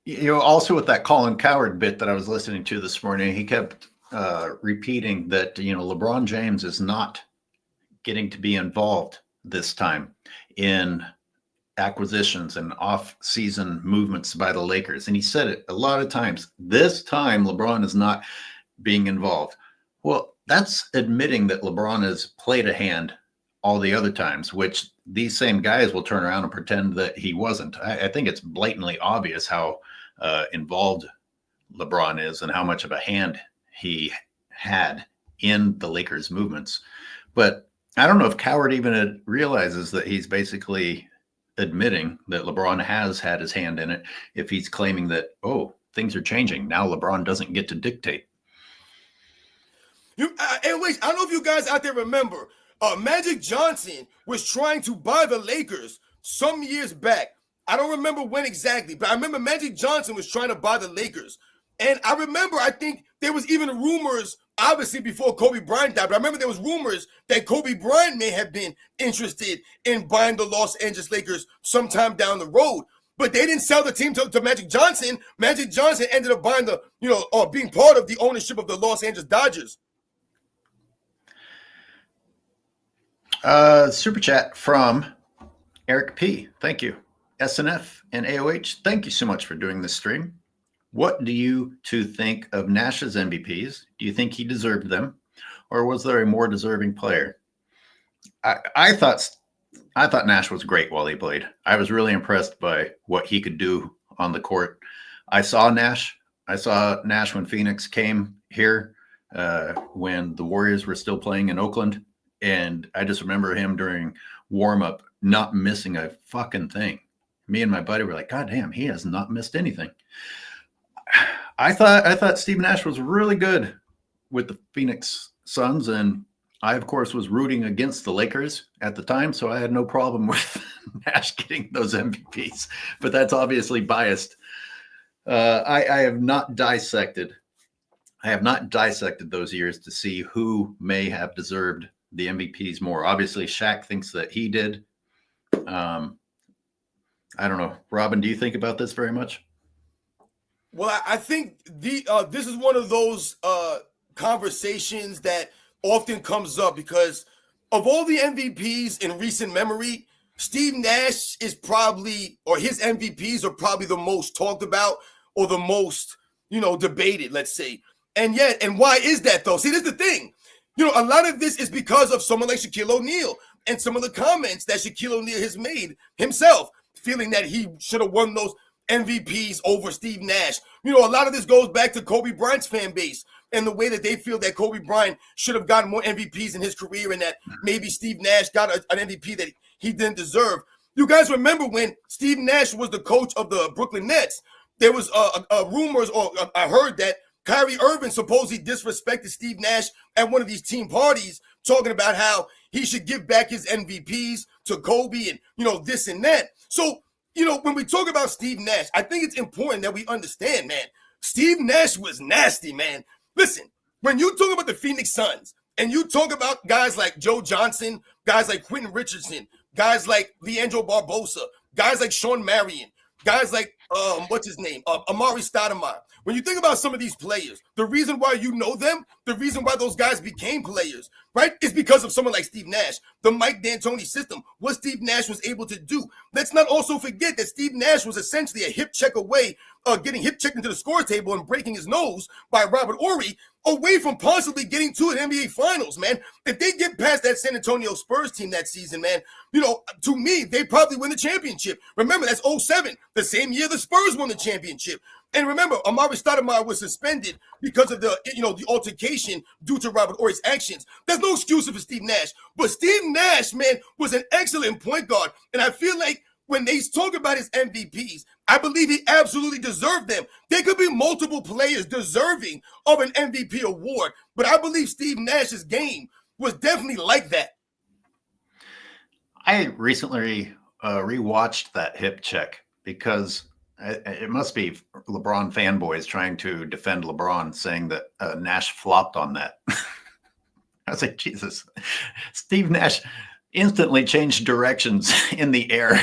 You know, also with that Colin Cowherd bit that I was listening to this morning, he kept repeating that, you know, LeBron James is not getting to be involved this time in acquisitions and off-season movements by the Lakers. And he said it a lot of times. This time, LeBron is not being involved. Well, that's admitting that LeBron has played a hand all the other times, which these same guys will turn around and pretend that he wasn't. I think it's blatantly obvious how involved LeBron is and how much of a hand he had in the Lakers movements. But I don't know if Cowherd even realizes that he's basically admitting that LeBron has had his hand in it if he's claiming that, oh, things are changing. Now LeBron doesn't get to dictate. Anyways, I don't know if you guys out there remember, Magic Johnson was trying to buy the Lakers some years back. I don't remember when exactly, but I remember Magic Johnson was trying to buy the Lakers. And I remember, I think there was even rumors, obviously before Kobe Bryant died, but I remember there was rumors that Kobe Bryant may have been interested in buying the Los Angeles Lakers sometime down the road. But they didn't sell the team to Magic Johnson. Magic Johnson ended up buying or being part of the ownership of the Los Angeles Dodgers. Super chat from Eric P. Thank you. SNF and AOH, thank you so much for doing this stream. What do you two think of Nash's MVPs? Do you think he deserved them, or was there a more deserving player? I thought Nash was great while he played. I was really impressed by what he could do on the court. I saw Nash when Phoenix came here, when the Warriors were still playing in Oakland. And I just remember him during warm-up not missing a fucking thing. Me and my buddy were like, God damn, he has not missed anything. I thought Steve Nash was really good with the Phoenix Suns, and I, of course, was rooting against the Lakers at the time, so I had no problem with Nash getting those MVPs. But that's obviously biased. I have not dissected those years to see who may have deserved the MVPs more. Obviously, Shaq thinks that he did. I don't know. Robin, do you think about this very much? Well, I think this is one of those conversations that often comes up because of all the MVPs in recent memory, Steve Nash is probably, or his MVPs are probably the most talked about or the most, debated, let's say. And why is that though? See, this is the thing. A lot of this is because of someone like Shaquille O'Neal and some of the comments that Shaquille O'Neal has made himself, feeling that he should have won those MVPs over Steve Nash. A lot of this goes back to Kobe Bryant's fan base and the way that they feel that Kobe Bryant should have gotten more MVPs in his career and that maybe Steve Nash got an MVP that he didn't deserve. You guys remember when Steve Nash was the coach of the Brooklyn Nets, there was rumors, or I heard that Kyrie Irving supposedly disrespected Steve Nash at one of these team parties, talking about how he should give back his MVPs to Kobe and, this and that. So, when we talk about Steve Nash, I think it's important that we understand, man, Steve Nash was nasty, man. Listen, when you talk about the Phoenix Suns and you talk about guys like Joe Johnson, guys like Quentin Richardson, guys like Leandro Barbosa, guys like Sean Marion, guys like, Amari Stoudemire. When you think about some of these players, the reason why you know them, the reason why those guys became players, right, is because of someone like Steve Nash. The Mike D'Antoni system, what Steve Nash was able to do. Let's not also forget that Steve Nash was essentially a hip check away, getting hip checked into the score table and breaking his nose by Robert Horry, away from possibly getting to an NBA Finals, man. If they get past that San Antonio Spurs team that season, man, to me, they probably win the championship. Remember, that's 2007, the same year the Spurs won the championship. And remember, Amari Stoudemire was suspended because of the altercation due to Robert Horry's actions. There's no excuse for Steve Nash. But Steve Nash, man, was an excellent point guard. And I feel like when they talk about his MVPs, I believe he absolutely deserved them. There could be multiple players deserving of an MVP award, but I believe Steve Nash's game was definitely like that. I recently rewatched that hip check because it must be LeBron fanboys trying to defend LeBron, saying that Nash flopped on that. I was like, Jesus, Steve Nash instantly changed directions in the air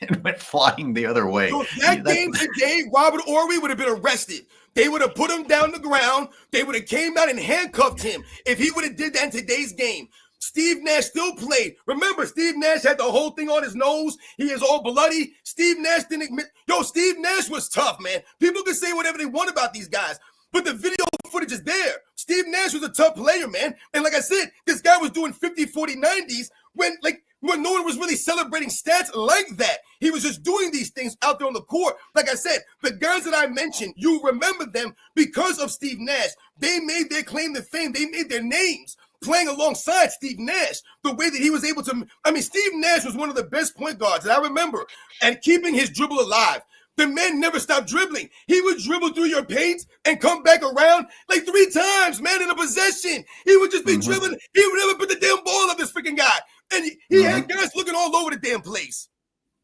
and went flying the other way. So that game today, Robert Horry would have been arrested. They would have put him down the ground. They would have came out and handcuffed him if he would have did that in today's game. Steve Nash still played. Remember, Steve Nash had the whole thing on his nose. He is all bloody. Steve Nash didn't admit. Yo, Steve Nash was tough, man. People can say whatever they want about these guys, but the video footage is there. Steve Nash was a tough player, man. And like I said, this guy was doing 50, 40, 90s when no one was really celebrating stats like that. He was just doing these things out there on the court. Like I said, the guys that I mentioned, you remember them because of Steve Nash. They made their claim to fame. They made their names playing alongside Steve Nash, the way that he was able to. I mean, Steve Nash was one of the best point guards that I remember, and keeping his dribble alive. The man never stopped dribbling. He would dribble through your paint and come back around like 3 times, man, in a possession. He would just be dribbling. He would never put the damn ball up, this freaking guy. And he had guys looking all over the damn place.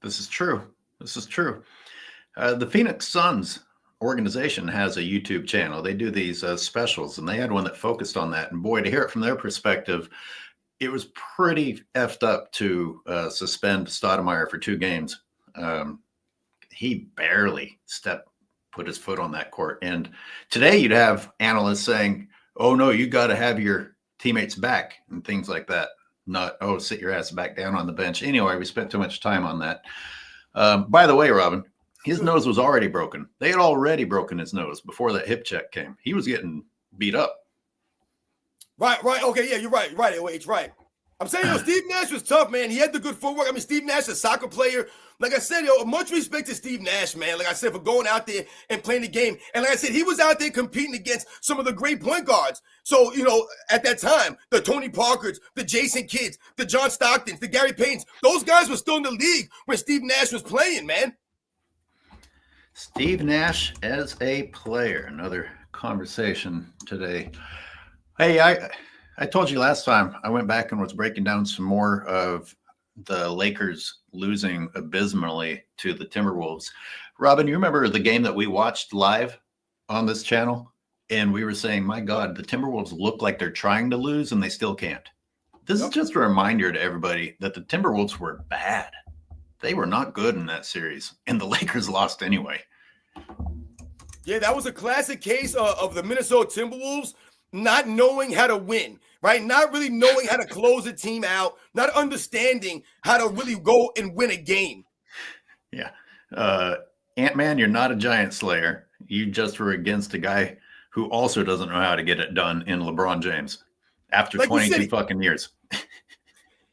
This is true. This is true. The Phoenix Suns organization has a YouTube channel. They do these specials, and they had one that focused on that. And boy, to hear it from their perspective, it was pretty effed up to suspend Stoudemire for 2 games. He barely put his foot on that court. And today you'd have analysts saying, oh no, you got to have your teammates back and things like that. Not, oh, sit your ass back down on the bench. Anyway, we spent too much time on that. By the way, Robin, his nose was already broken. They had already broken his nose before that hip check came. He was getting beat up. Right. Okay, yeah, you're right, AOH, right. I'm saying, Steve Nash was tough, man. He had the good footwork. I mean, Steve Nash, a soccer player. Like I said, much respect to Steve Nash, man. Like I said, for going out there and playing the game. And like I said, he was out there competing against some of the great point guards. So, at that time, the Tony Parkers, the Jason Kidds, the John Stocktons, the Gary Paynes, those guys were still in the league when Steve Nash was playing, man. Steve Nash as a player. Another conversation today. Hey, I told you last time I went back and was breaking down some more of the Lakers losing abysmally to the Timberwolves. Robin, you remember the game that we watched live on this channel? And we were saying, my God, the Timberwolves look like they're trying to lose and they still can't. This is just a reminder to everybody that the Timberwolves were bad. They were not good in that series, and the Lakers lost anyway. Yeah, that was a classic case of the Minnesota Timberwolves not knowing how to win, right? Not really knowing how to close a team out, not understanding how to really go and win a game. Yeah. Ant-Man, you're not a giant slayer. You just were against a guy who also doesn't know how to get it done in LeBron James after 22 fucking years.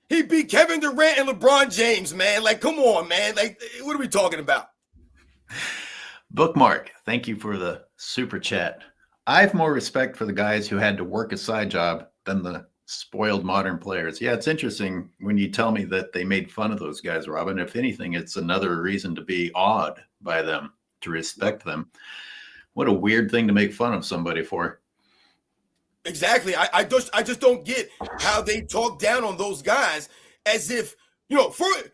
He beat Kevin Durant and LeBron James, man. Like, come on, man. Like, what are we talking about? Bookmark, thank you for the super chat. I have more respect for the guys who had to work a side job than the spoiled modern players. Yeah, it's interesting when you tell me that they made fun of those guys, Robin. If anything, it's another reason to be awed by them, to respect them. What a weird thing to make fun of somebody for. Exactly. I just don't get how they talk down on those guys as if,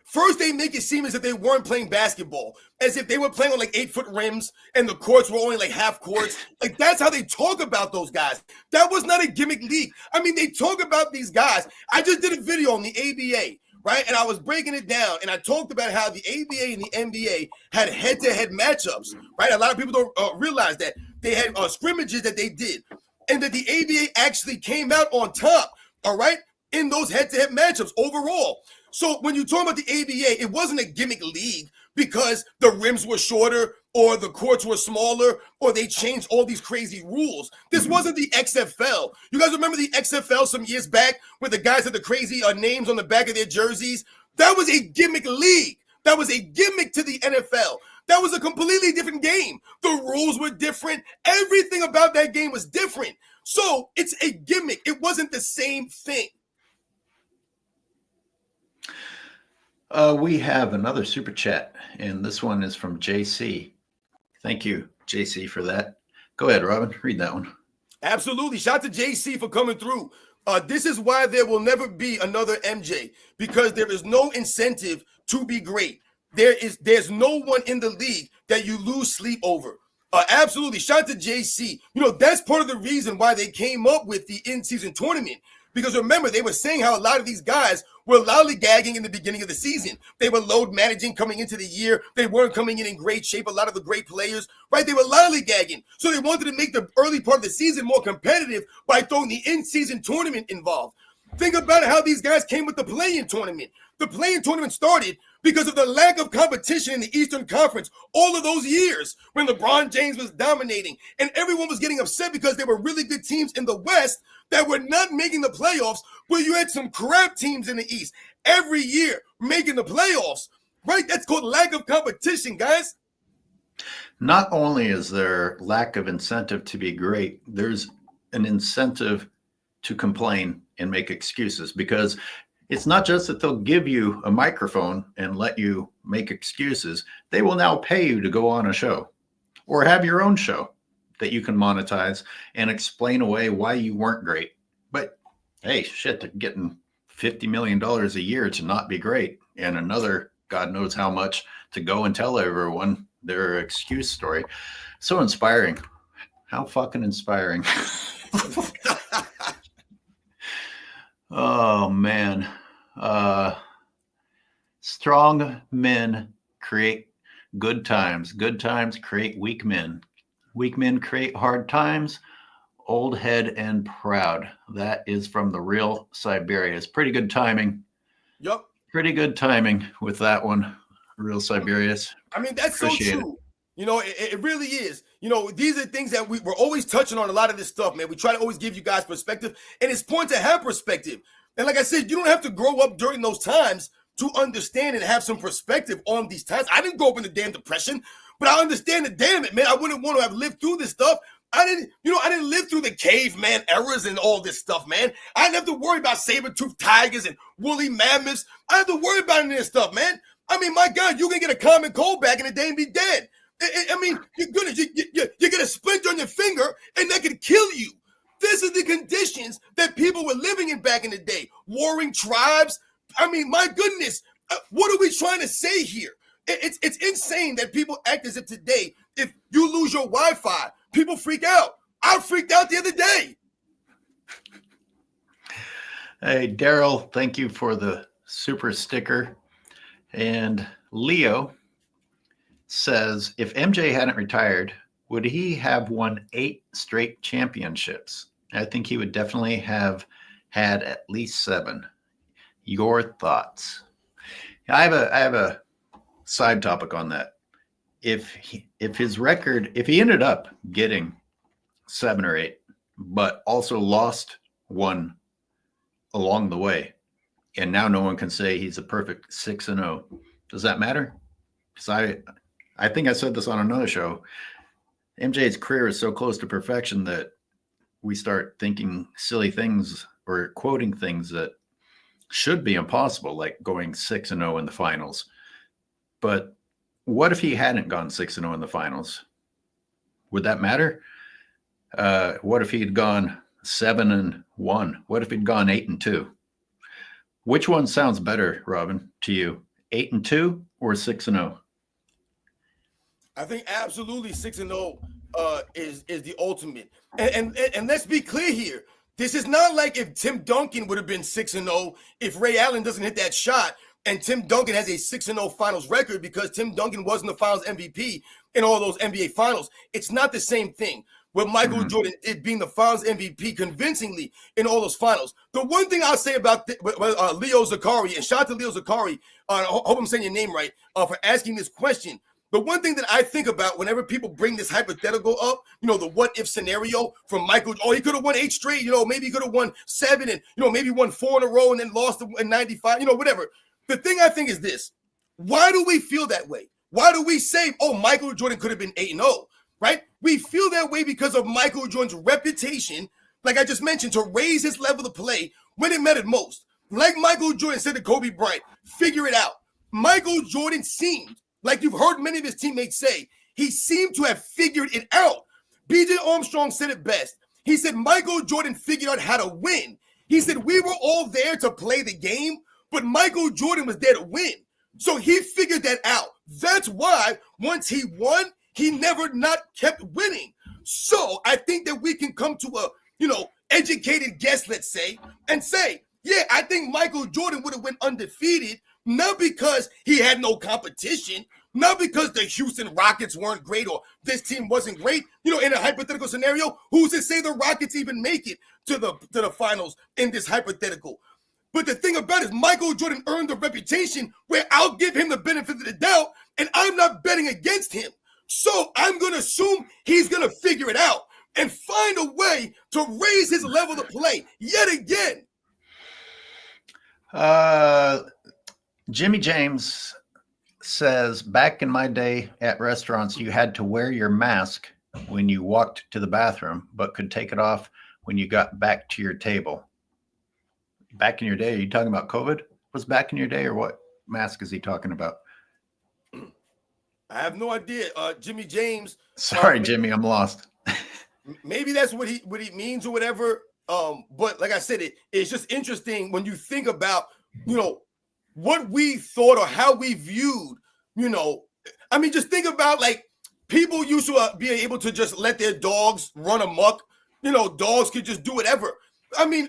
first they make it seem as if they weren't playing basketball, as if they were playing on like 8-foot rims and the courts were only like half courts. Like, that's how they talk about those guys. That was not a gimmick league. I mean, they talk about these guys. I just did a video on the ABA, right? And I was breaking it down, and I talked about how the ABA and the NBA had head-to-head matchups, right? A lot of people don't realize that. They had scrimmages that they did, and that the ABA actually came out on top, all right, in those head-to-head matchups overall. So when you talk about the ABA, it wasn't a gimmick league because the rims were shorter or the courts were smaller or they changed all these crazy rules. This wasn't the XFL. You guys remember the XFL some years back where the guys had the crazy names on the back of their jerseys? That was a gimmick league. That was a gimmick to the NFL. That was a completely different game. The rules were different. Everything about that game was different. So it's a gimmick. It wasn't the same thing. We have another super chat, and this one is from JC. Thank you, JC, for that. Go ahead, Robin. Read that one. Absolutely. Shout out to JC for coming through. This is why there will never be another MJ, because there is no incentive to be great. There's no one in the league that you lose sleep over. Absolutely. Shout out to JC. You know, that's part of the reason why they came up with the in-season tournament. Because remember, they were saying how a lot of these guys were lollygagging in the beginning of the season. They were load managing coming into the year. They weren't coming in great shape. A lot of the great players, right? They were lollygagging. So they wanted to make the early part of the season more competitive by throwing the in-season tournament involved. Think about how these guys came with the play-in tournament. The play-in tournament started because of the lack of competition in the Eastern Conference all of those years when LeBron James was dominating and everyone was getting upset because there were really good teams in the West that were not making the playoffs, but you had some crap teams in the East every year making the playoffs, right? That's called lack of competition, guys. Not only is there lack of incentive to be great, there's an incentive to complain and make excuses, because it's not just that they'll give you a microphone and let you make excuses. They will now pay you to go on a show or have your own show that you can monetize and explain away why you weren't great. But hey, shit, they're getting $50 million a year to not be great, and another God knows how much to go and tell everyone their excuse story. So inspiring. How fucking inspiring. Oh man. Strong men create good times. Good times create weak men. Weak men create hard times. Old head and proud. That is from the real Siberius. Pretty good timing. Yep. Pretty good timing with that one. Real Siberius. I mean, that's Appreciate so true. You know, it really is. You know, these are things that we're always touching on a lot of this stuff, man. We try to always give you guys perspective, and it's important to have perspective. And like I said, you don't have to grow up during those times to understand and have some perspective on these times. I didn't grow up in the damn Depression, but I understand that, damn it, man, I wouldn't want to have lived through this stuff. I didn't live through the caveman eras and all this stuff, man. I didn't have to worry about saber-toothed tigers and woolly mammoths. I didn't have to worry about any of this stuff, man. I mean, my God, you can get a common cold back in a day and be dead. I mean, you're get a splinter on your finger and that could kill you. This is the conditions that people were living in back in the day. Warring tribes. I mean, my goodness, what are we trying to say here? It's insane that people act as if today, if you lose your Wi-Fi, people freak out. I freaked out the other day. Hey, Daryl, thank you for the super sticker. And Leo says, if MJ hadn't retired, would he have won 8 straight championships? I think he would definitely have had at least 7. Your thoughts? I have a side topic on that. If his record, if he ended up getting 7 or 8, but also lost one along the way, and now no one can say he's a perfect 6-0, does that matter? Because I think I said this on another show. MJ's career is so close to perfection that we start thinking silly things or quoting things that should be impossible, like going 6-0 in the finals. But what if he hadn't gone 6-0 in the finals? Would that matter? What if he'd gone 7-1? What if he'd gone 8-2? Which one sounds better, Robin, to you? 8-2 or 6-0? I think absolutely 6-0 is the ultimate. And let's be clear here. This is not like if Tim Duncan would have been 6-0 if Ray Allen doesn't hit that shot, and Tim Duncan has a 6-0 finals record because Tim Duncan wasn't the finals MVP in all those NBA finals. It's not the same thing. What Michael Jordan did being the finals MVP convincingly in all those finals. The one thing I'll say about Leo Zakari, and shout out to Leo Zakari, I hope I'm saying your name right, for asking this question. The one thing that I think about whenever people bring this hypothetical up, you know, the what if scenario from Michael, he could have won 8 straight, maybe he could have won 7 and, maybe won 4 in a row and then lost in 95, whatever. The thing I think is this: why do we feel that way? Why do we say, Michael Jordan could have been 8-0, right? We feel that way because of Michael Jordan's reputation, like I just mentioned, to raise his level of play when it mattered most. Like Michael Jordan said to Kobe Bryant, figure it out. Michael Jordan seemed, like you've heard many of his teammates say, he seemed to have figured it out. B.J. Armstrong said it best. He said Michael Jordan figured out how to win. He said we were all there to play the game, but Michael Jordan was there to win. So he figured that out. That's why once he won, he never not kept winning. So I think that we can come to a, educated guess, let's say, and say, yeah, I think Michael Jordan would have went undefeated, not because he had no competition, not because the Houston Rockets weren't great or this team wasn't great. In a hypothetical scenario, who's to say the Rockets even make it to the finals in this hypothetical? But the thing about it is Michael Jordan earned a reputation where I'll give him the benefit of the doubt, and I'm not betting against him. So I'm going to assume he's going to figure it out and find a way to raise his level of play yet again. Jimmy James says, back in my day at restaurants, you had to wear your mask when you walked to the bathroom, but could take it off when you got back to your table. Back in your day, are you talking about COVID? Was back in your day, or what mask is he talking about? I have no idea. Jimmy James. Sorry, Jimmy, I'm lost. Maybe that's what he means or whatever. But like I said, it's just interesting when you think about, what we thought or how we viewed, just think about like people used to be able to just let their dogs run amok. Dogs could just do whatever.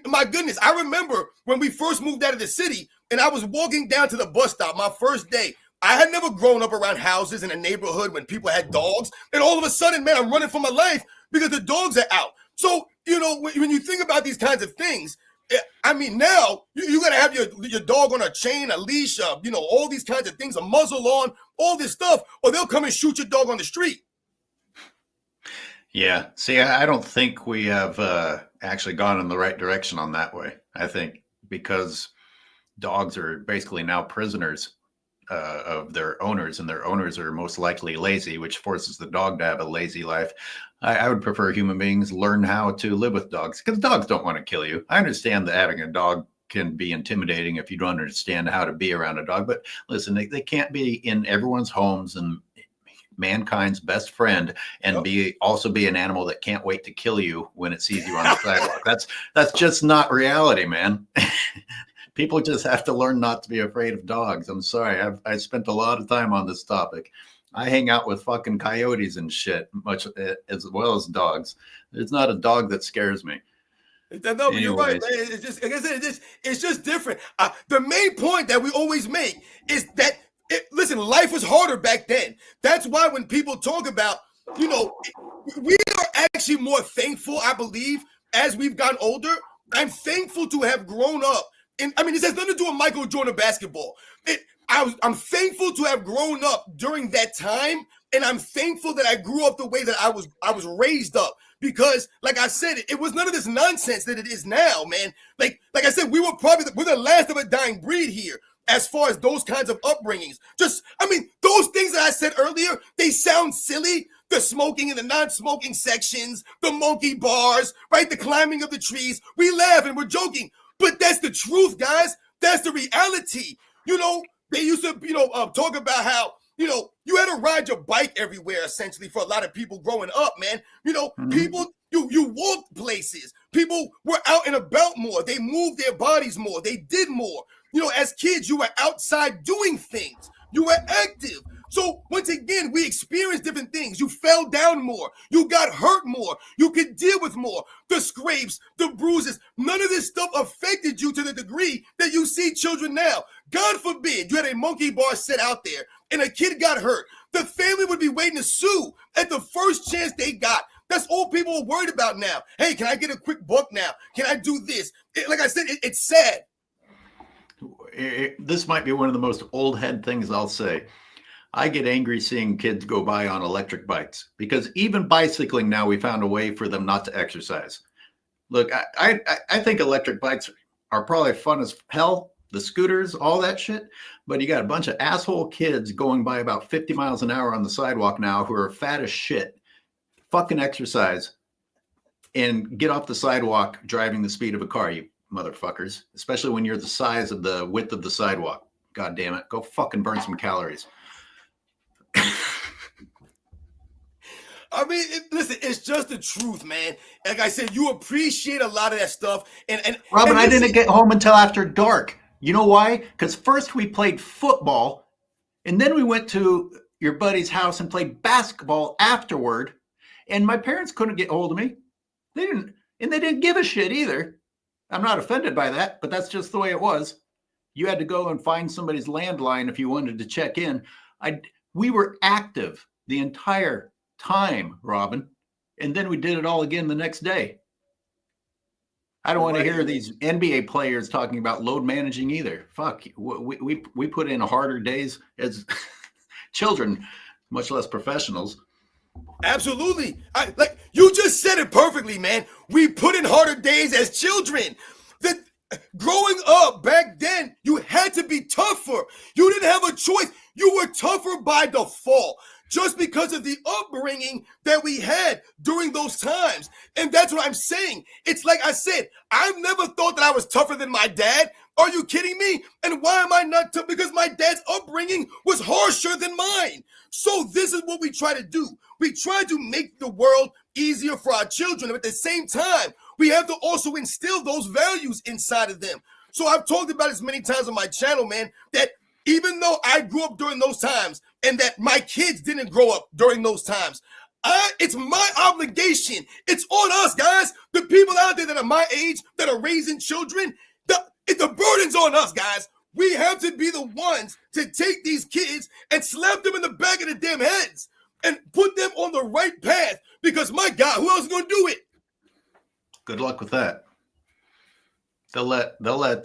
My goodness, I remember when we first moved out of the city and I was walking down to the bus stop my first day. I had never grown up around houses in a neighborhood when people had dogs. And all of a sudden, man, I'm running for my life because the dogs are out. So, when you think about these kinds of things, now you got to have your dog on a chain, a leash, all these kinds of things, a muzzle on, all this stuff, or they'll come and shoot your dog on the street. Yeah. See, I don't think we have actually gone in the right direction on that way. I think because dogs are basically now prisoners of their owners, and their owners are most likely lazy, which forces the dog to have a lazy life. I would prefer human beings learn how to live with dogs, because dogs don't want to kill you. I understand that having a dog can be intimidating if you don't understand how to be around a dog. But listen, they can't be in everyone's homes and mankind's best friend and also be an animal that can't wait to kill you when it sees you on the sidewalk. That's just not reality, man. People just have to learn not to be afraid of dogs. I'm sorry. I spent a lot of time on this topic. I hang out with fucking coyotes and shit, much as well as dogs. There's not a dog that scares me. No, but you're right, man. It's just, like I said, it's just different. The main point that we always make is that, listen, life was harder back then. That's why when people talk about, we are actually more thankful, I believe, as we've gotten older. I'm thankful to have grown up. And this has nothing to do with Michael Jordan basketball. I'm thankful to have grown up during that time, and I'm thankful that I grew up the way that I was raised up. Because, like I said, it was none of this nonsense that it is now, man. Like I said, we're the last of a dying breed here as far as those kinds of upbringings. Those things that I said earlier, they sound silly. The smoking and the non-smoking sections, the monkey bars, right? The climbing of the trees. We laugh and we're joking. But that's the truth, guys. That's the reality. They used to, talk about how, you had to ride your bike everywhere, essentially, for a lot of people growing up, man. People, you walked places. People were out and about more. They moved their bodies more. They did more. As kids, you were outside doing things. You were active. So once again, we experienced different things. You fell down more. You got hurt more. You could deal with more. The scrapes, the bruises, none of this stuff affected you to the degree that you see children now. God forbid you had a monkey bar set out there and a kid got hurt. The family would be waiting to sue at the first chance they got. That's all people are worried about now. Hey, can I get a quick buck now? Can I do this? Like I said, it's sad. This might be one of the most old head things I'll say. I get angry seeing kids go by on electric bikes, because even bicycling now, we found a way for them not to exercise. Look, I think electric bikes are probably fun as hell, the scooters, all that shit. But you got a bunch of asshole kids going by about 50 miles an hour on the sidewalk now who are fat as shit. Fucking exercise and get off the sidewalk driving the speed of a car, you motherfuckers, especially when you're the size of the width of the sidewalk. God damn it. Go fucking burn some calories. I mean, listen, it's just the truth, man. Like I said, you appreciate a lot of that stuff. Robin, and I didn't get home until after dark. You know why? Because first we played football, and then we went to your buddy's house and played basketball afterward. And my parents couldn't get hold of me. They didn't give a shit either. I'm not offended by that, but that's just the way it was. You had to go and find somebody's landline if you wanted to check in. We were active the entire time, Robin, and then we did it all again the next day. I don't want to hear these NBA players talking about load managing either. Fuck, we put in harder days as children, much less professionals. Absolutely. Like you just said it perfectly, man. We put in harder days as children. Growing up back then, you had to be tougher. You didn't have a choice. You were tougher by default just because of the upbringing that we had during those times. And that's what I'm saying. It's like I said, I've never thought that I was tougher than my dad. Are you kidding me? And why am I not tough? Because my dad's upbringing was harsher than mine. So this is what we try to do. We try to make the world easier for our children. But at the same time, we have to also instill those values inside of them. So I've talked about this many times on my channel, man, that even though I grew up during those times and that my kids didn't grow up during those times, it's my obligation. It's on us, guys. The people out there that are my age, that are raising children, the burden's on us, guys. We have to be the ones to take these kids and slap them in the back of the damn heads and put them on the right path. Because, my God, who else is going to do it? Good luck with that. They'll let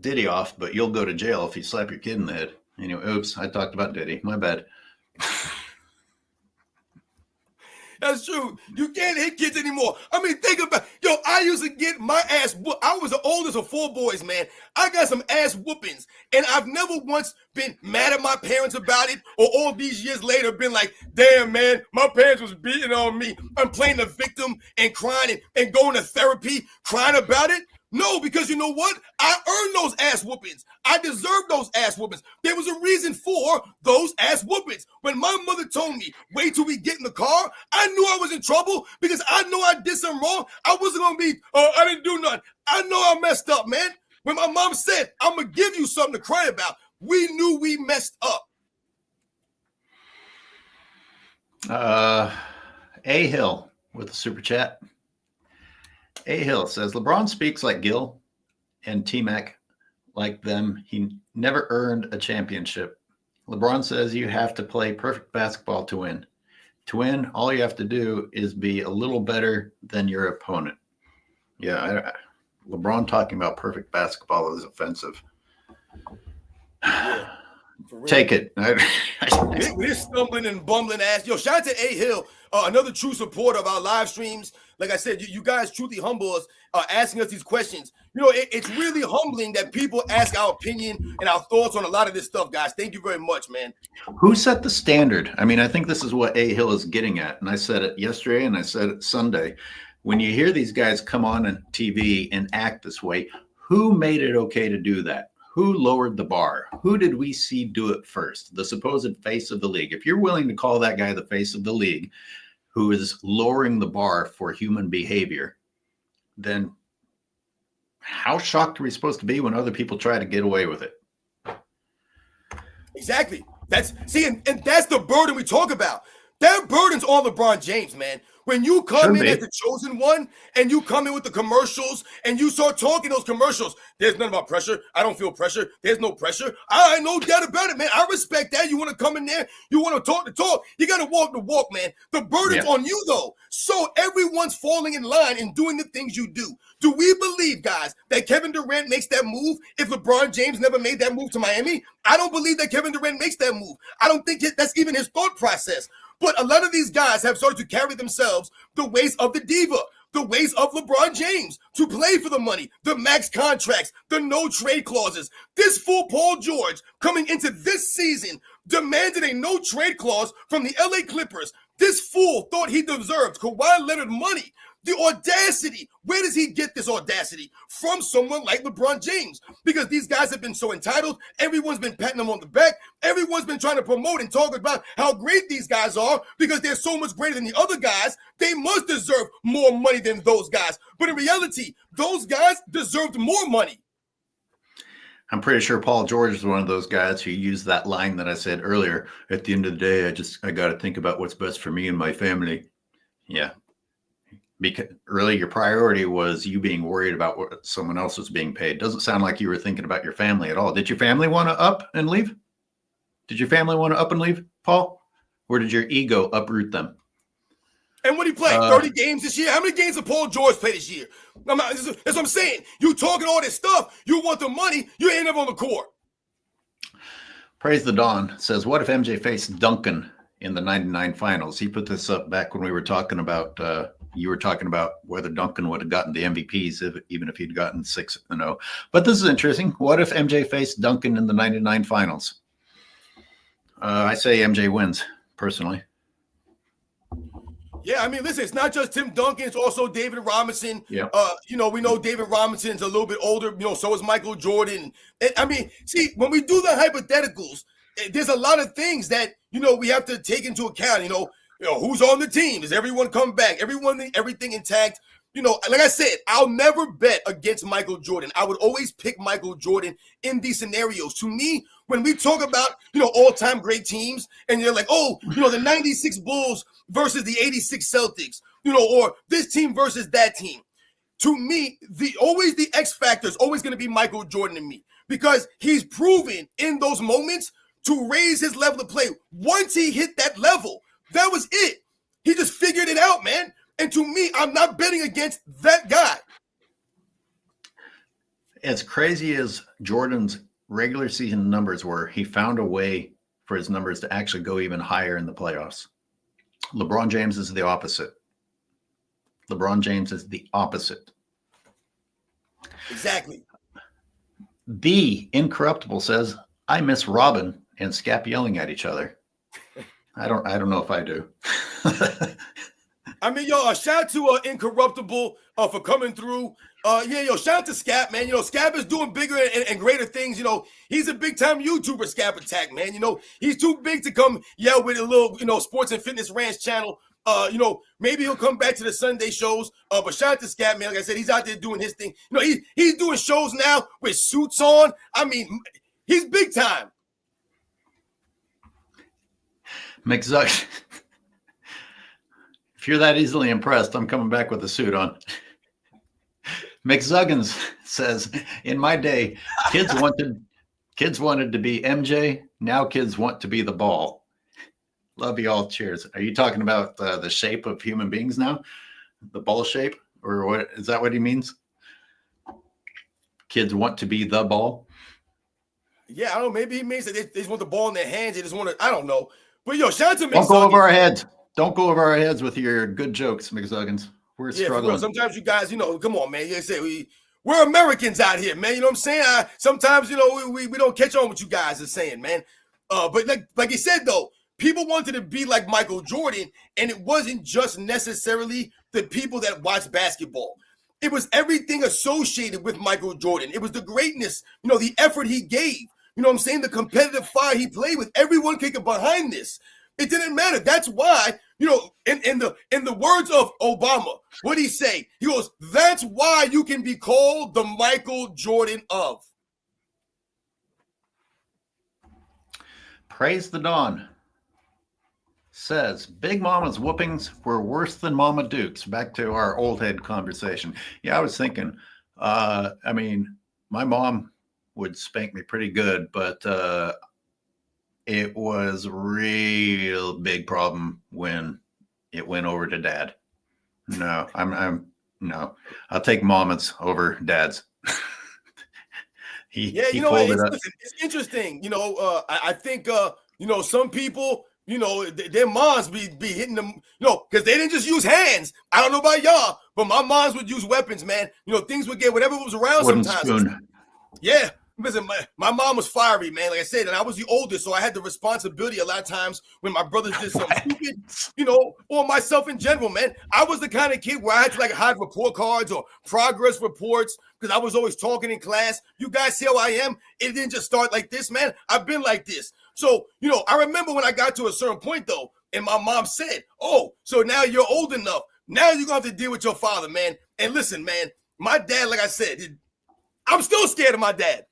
Diddy off, but you'll go to jail if you slap your kid in the head. Anyway, oops, I talked about Diddy. My bad. That's true. You can't hit kids anymore. I mean, think about, I used to get my ass whooped. I was the oldest of 4 boys, man. I got some ass whoopings, and I've never once been mad at my parents about it, or all these years later been like, damn, man, my parents was beating on me. I'm playing the victim and crying and going to therapy, crying about it. No, because you know what? I earned those ass whoopings. I deserved those ass whoopings. There was a reason for those ass whoopings. When my mother told me, wait till we get in the car, I knew I was in trouble because I know I did something wrong. I wasn't going to be, I didn't do nothing. I know I messed up, man. When my mom said, I'm going to give you something to cry about, we knew we messed up. A Hill with a super chat. A Hill says, LeBron speaks like Gil and T-Mac like them. He never earned a championship. LeBron says you have to play perfect basketball to win. To win, all you have to do is be a little better than your opponent. Yeah, LeBron talking about perfect basketball is offensive. Yeah, take it. We're stumbling and bumbling ass. Shout out to A Hill, another true supporter of our live streams. Like I said, you guys truly humble us, asking us these questions. It's really humbling that people ask our opinion and our thoughts on a lot of this stuff, guys. Thank you very much, man. Who set the standard? I mean, I think this is what A Hill is getting at. And I said it yesterday and I said it Sunday. When you hear these guys come on TV and act this way, who made it okay to do that? Who lowered the bar? Who did we see do it first? The supposed face of the league. If you're willing to call that guy the face of the league, who is lowering the bar for human behavior, then how shocked are we supposed to be when other people try to get away with it? Exactly. And that's the burden we talk about. That burden's on LeBron James, man. When you come in as the chosen one and you come in with the commercials and you start talking those commercials, there's none about pressure. I don't feel pressure. There's no pressure. I no doubt about it, man. I respect that. You want to come in there. You want to talk the talk. You got to walk the walk, man. The burden's on you, though. So everyone's falling in line and doing the things you do. Do we believe, guys, that Kevin Durant makes that move if LeBron James never made that move to Miami? I don't believe that Kevin Durant makes that move. I don't think that's even his thought process. But a lot of these guys have started to carry themselves the ways of the diva, the ways of LeBron James, to play for the money, the max contracts, the no trade clauses. This fool Paul George coming into this season demanded a no trade clause from the LA Clippers. This fool thought he deserved Kawhi Leonard money. The audacity. Where does he get this audacity? From someone like LeBron James. Because these guys have been so entitled. Everyone's been patting them on the back. Everyone's been trying to promote and talk about how great these guys are because they're so much greater than the other guys. They must deserve more money than those guys. But in reality, those guys deserved more money. I'm pretty sure Paul George is one of those guys who used that line that I said earlier. At the end of the day, I got to think about what's best for me and my family. Yeah. Because really your priority was you being worried about what someone else was being paid. Doesn't sound like you were thinking about your family at all. Did your family want to up and leave? Did your family want to up and leave, Paul? Or did your ego uproot them? And what he played, 30 games this year? How many games did Paul George play this year? That's what I'm saying. You talking all this stuff. You want the money. You ain't never on the court. Praise the Dawn says, what if MJ faced Duncan in the 99 finals? He put this up back when we were talking about, you were talking about whether Duncan would have gotten the MVPs even if he'd gotten 6-0. But this is interesting. What if MJ faced Duncan in the 99 finals? I say MJ wins, personally. Yeah, I mean, listen, it's not just Tim Duncan. It's also David Robinson. Yeah. We know David Robinson's a little bit older. So is Michael Jordan. I mean, see, when we do the hypotheticals, there's a lot of things that, we have to take into account. Who's on the team? Does everyone come back? Everything intact? Like I said, I'll never bet against Michael Jordan. I would always pick Michael Jordan in these scenarios. To me, when we talk about, all-time great teams, and you're like, the 96 Bulls versus the 86 Celtics, or this team versus that team. To me, the X factor is always going to be Michael Jordan to me, because he's proven in those moments to raise his level of play. Once he hit that level, that was it. He just figured it out, man. And to me, I'm not betting against that guy. As crazy as Jordan's regular season numbers were, he found a way for his numbers to actually go even higher in the playoffs. LeBron James is the opposite. LeBron James is the opposite. Exactly. The Incorruptible says, I miss Robin and Scap yelling at each other. I don't know if I do. I mean, shout out to Incorruptible for coming through. Shout out to Scap, man. Scap is doing bigger and greater things. He's a big-time YouTuber, Scap Attack, man. He's too big to come yell with a little, sports and fitness rants channel. Maybe he'll come back to the Sunday shows. But shout out to Scap, man. Like I said, he's out there doing his thing. He's doing shows now with suits on. I mean, he's big time. McZuck. If you're that easily impressed, I'm coming back with a suit on. McZuggins says, in my day, kids wanted to be MJ. Now kids want to be the ball. Love you all. Cheers. Are you talking about the shape of human beings now? The ball shape? Or what? Is that what he means? Kids want to be the ball? Yeah, I don't know. Maybe he means that they just want the ball in their hands. They just want to, I don't know. But shout out to McZuggins. Don't go over our heads. Don't go over our heads with your good jokes, McZuggins. We're struggling. Sometimes you guys, come on, man. You say we're Americans out here, man. You know what I'm saying? Sometimes, we don't catch on what you guys are saying, man. But like you said, though, people wanted to be like Michael Jordan, and it wasn't just necessarily the people that watch basketball. It was everything associated with Michael Jordan. It was the greatness, the effort he gave. You know what I'm saying? The competitive fire he played with. Everyone could get behind this. It didn't matter. That's why, in the words of Obama, what did he say? He goes, that's why you can be called the Michael Jordan of. Praise the Dawn says, Big Mama's whoopings were worse than Mama Duke's. Back to our old head conversation. Yeah, I was thinking, my mom would spank me pretty good, but it was a real big problem when it went over to Dad. No, no. I'll take Mama's over Dad's. It's interesting. I think some people, their moms be hitting them, because they didn't just use hands. I don't know about y'all, but my moms would use weapons, man. Things would get whatever was around Wooden sometimes. spoon. Yeah. Listen, my mom was fiery, man. Like I said, and I was the oldest, so I had the responsibility a lot of times when my brothers did something stupid, or myself in general, man. I was the kind of kid where I had to like hide report cards or progress reports because I was always talking in class. You guys see how I am? It didn't just start like this, man. I've been like this. So, I remember when I got to a certain point, though, and my mom said, oh, so now you're old enough. Now you're going to have to deal with your father, man. And listen, man, my dad, like I said, I'm still scared of my dad.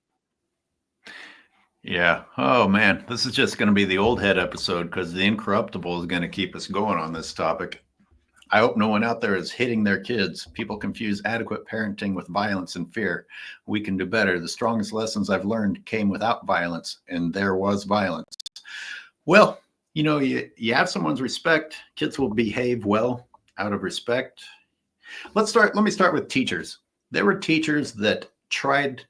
Yeah. Oh, man. This is just going to be the old head episode because the incorruptible is going to keep us going on this topic. I hope no one out there is hitting their kids. People confuse adequate parenting with violence and fear. We can do better. The strongest lessons I've learned came without violence, and there was violence. Well, you have someone's respect. Kids will behave well out of respect. Let me start with teachers. There were teachers that tried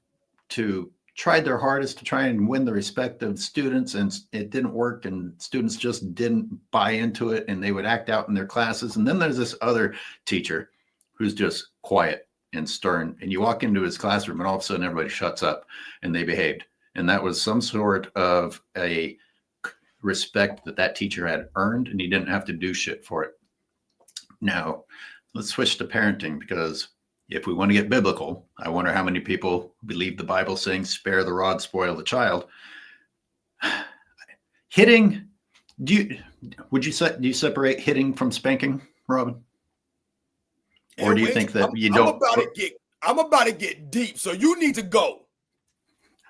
their hardest to try and win the respect of students, and it didn't work, and students just didn't buy into it, and they would act out in their classes. And then there's this other teacher who's just quiet and stern, and you walk into his classroom and all of a sudden everybody shuts up and they behaved. And that was some sort of a respect that teacher had earned, and he didn't have to do shit for it. Now let's switch to parenting, because if we want to get biblical, I wonder how many people believe the Bible saying, spare the rod, spoil the child. Hitting, do you separate hitting from spanking, Robin? Or do you think that you don't? I'm about to get deep, so you need to go.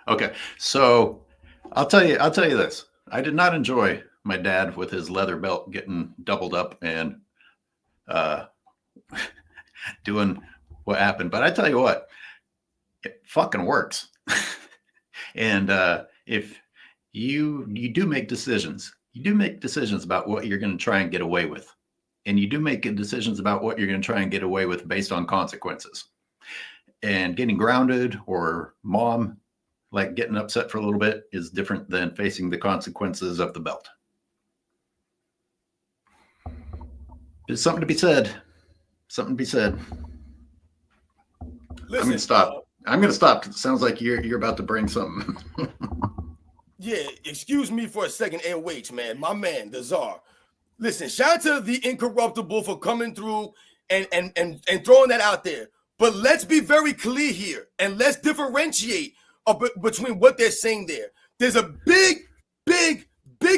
Okay, so I'll tell you this. I did not enjoy my dad with his leather belt getting doubled up and doing what happened. But I tell you what, it fucking works. And if you do make decisions, about what you're going to try and get away with. And you do make decisions about what you're going to try and get away with based on consequences. And getting grounded or mom, like getting upset for a little bit, is different than facing the consequences of the belt. There's something to be said. Listen, I'm going to stop. It sounds like you're about to bring something. Yeah, excuse me for a second, AOH, man. My man, the Czar. Listen, shout out to the Incorruptible for coming through and throwing that out there. But let's be very clear here, and let's differentiate between what they're saying there. There's a big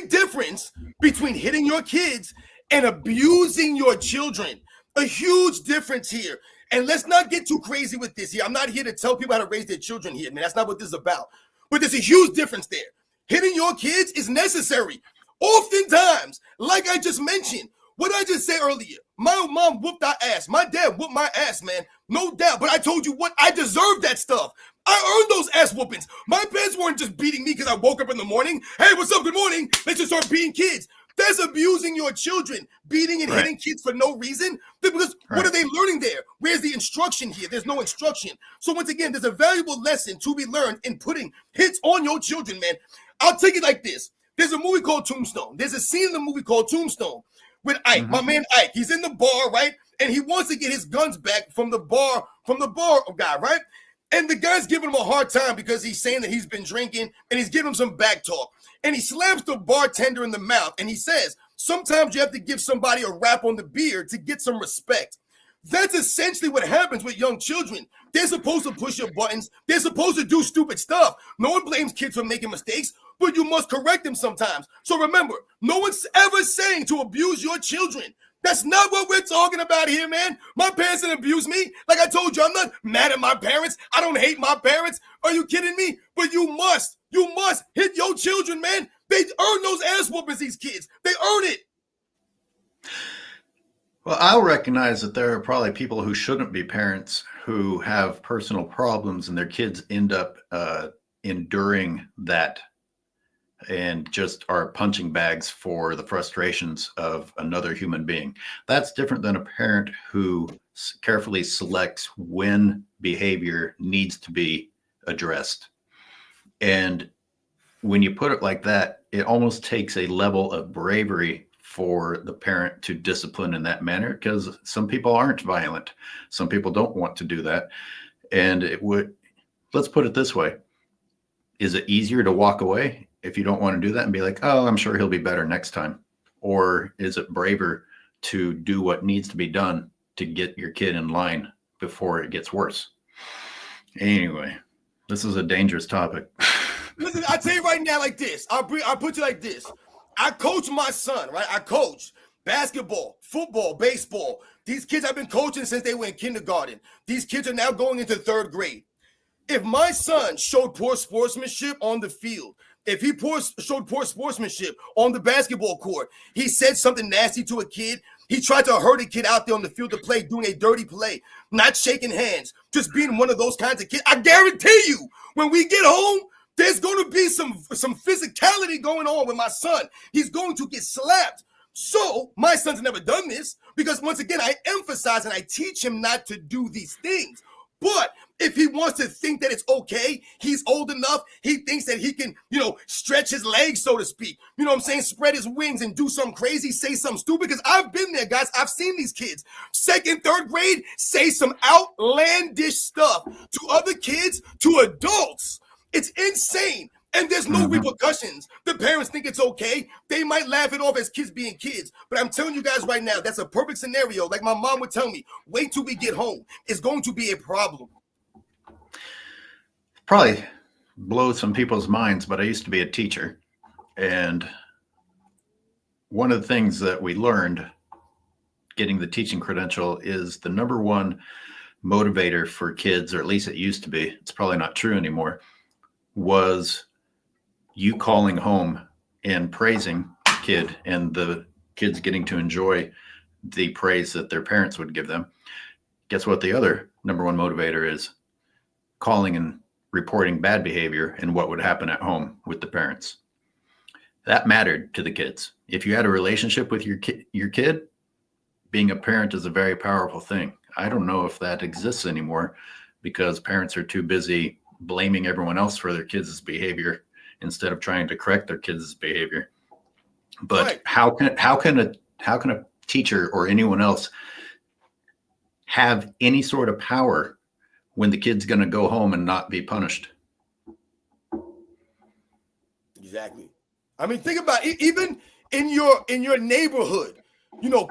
difference between hitting your kids and abusing your children. A huge difference here. And let's not get too crazy with this here. I'm not here to tell people how to raise their children here, man. That's not what this is about. But there's a huge difference there. Hitting your kids is necessary. Oftentimes, like I just mentioned, what I just said earlier, my mom whooped our ass. My dad whooped my ass, man. No doubt. But I told you what, I deserve that stuff. I earned those ass whoopings. My parents weren't just beating me because I woke up in the morning. Hey, what's up? Good morning. Let's just start beating kids. That's abusing your children, beating and hitting kids for no reason. Because what are they learning there? Where's the instruction here? There's no instruction. So once again, there's a valuable lesson to be learned in putting hits on your children, man. I'll take it like this. There's a movie called Tombstone. There's a scene in the movie called Tombstone with Ike, my man Ike. He's in the bar, right? And he wants to get his guns back from the bar guy, right? And the guy's giving him a hard time because he's saying that he's been drinking and he's giving him some back talk. And he slams the bartender in the mouth and he says, sometimes you have to give somebody a rap on the beard to get some respect. That's essentially what happens with young children. They're supposed to push your buttons. They're supposed to do stupid stuff. No one blames kids for making mistakes, but you must correct them sometimes. So remember, no one's ever saying to abuse your children. That's not what we're talking about here, man. My parents didn't abuse me. Like I told you, I'm not mad at my parents. I don't hate my parents. Are you kidding me? But you must hit your children, man. They earn those ass whoopings, these kids. They earn it. Well, I'll recognize that there are probably people who shouldn't be parents who have personal problems and their kids end up enduring that and just are punching bags for the frustrations of another human being. That's different than a parent who carefully selects when behavior needs to be addressed. And when you put it like that, it almost takes a level of bravery for the parent to discipline in that manner, because some people aren't violent. Some people don't want to do that. And let's put it this way. is it easier to walk away if you don't want to do that and be like, oh, I'm sure he'll be better next time? Or is it braver to do what needs to be done to get your kid in line before it gets worse? Anyway, this is a dangerous topic. Listen, I tell you right now like this. I'll put you like this. I coach my son, right? I coach basketball, football, baseball. These kids I've been coaching since they were in kindergarten. These kids are now going into 3rd grade. If my son showed poor sportsmanship on the field, if he showed poor sportsmanship on the basketball court, he said something nasty to a kid, he tried to hurt a kid out there on the field of play, doing a dirty play, not shaking hands, just being one of those kinds of kids, I guarantee you, when we get home, there's going to be some physicality going on with my son. He's going to get slapped. So my son's never done this because, once again, I emphasize and I teach him not to do these things. But if he wants to think that it's okay, he's old enough, he thinks that he can, stretch his legs, so to speak. You know what I'm saying? Spread his wings and do something crazy, say something stupid. Because I've been there, guys. I've seen these kids, 2nd, 3rd grade, say some outlandish stuff to other kids, to adults. It's insane. And there's no repercussions. The parents think it's okay. They might laugh it off as kids being kids. But I'm telling you guys right now, that's a perfect scenario. Like my mom would tell me, wait till we get home. It's going to be a problem. Probably blows some people's minds, but I used to be a teacher. And one of the things that we learned getting the teaching credential is the number one motivator for kids, or at least it used to be, it's probably not true anymore, was you calling home and praising the kid and the kids getting to enjoy the praise that their parents would give them. Guess what the other number one motivator is? Calling and reporting bad behavior and what would happen at home with the parents. That mattered to the kids. If you had a relationship with your kid, being a parent is a very powerful thing. I don't know if that exists anymore because parents are too busy blaming everyone else for their kids' behavior instead of trying to correct their kids' behavior. But right. how can a teacher or anyone else have any sort of power when the kid's going to go home and not be punished? Exactly. I mean, think about it. Even in your neighborhood,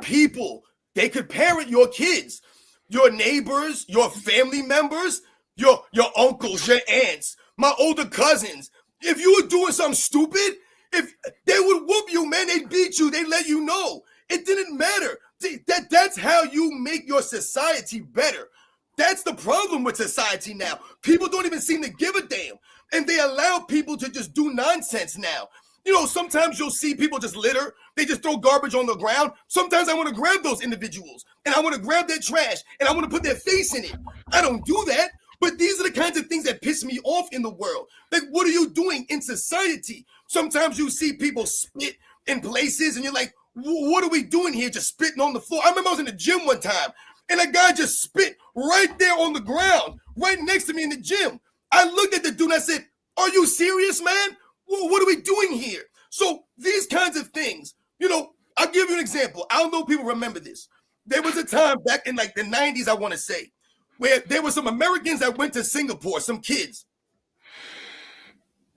people, they could parent your kids, your neighbors, your family members, your uncles, your aunts, my older cousins. If you were doing something stupid, if they would whoop you, man, they'd beat you, they'd let you know. It didn't matter. That's how you make your society better. That's the problem with society now. People don't even seem to give a damn. And they allow people to just do nonsense now. Sometimes you'll see people just litter. They just throw garbage on the ground. Sometimes I want to grab those individuals and I want to grab their trash and I want to put their face in it. I don't do that. But these are the kinds of things that piss me off in the world. Like, what are you doing in society? Sometimes you see people spit in places and you're like, what are we doing here? Just spitting on the floor. I remember I was in the gym one time and a guy just spit right there on the ground, right next to me in the gym. I looked at the dude and I said, are you serious, man? What are we doing here? So these kinds of things, I'll give you an example. I don't know if people remember this. There was a time back in like the 90s, I want to say, where there were some Americans that went to Singapore, some kids.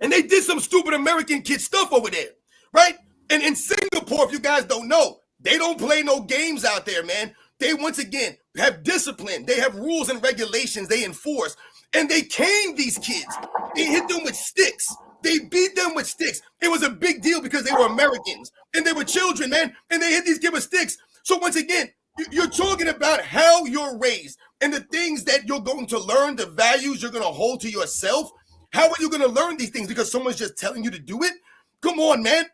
And they did some stupid American kid stuff over there, right? And in Singapore, if you guys don't know, they don't play no games out there, man. They, once again, have discipline. They have rules and regulations they enforce. And they caned these kids. They hit them with sticks. They beat them with sticks. It was a big deal because they were Americans. And they were children, man. And they hit these kids with sticks. So once again, you're talking about how you're raised and the things that you're going to learn, the values you're going to hold to yourself. How are you going to learn these things? Because someone's just telling you to do it? Come on, man.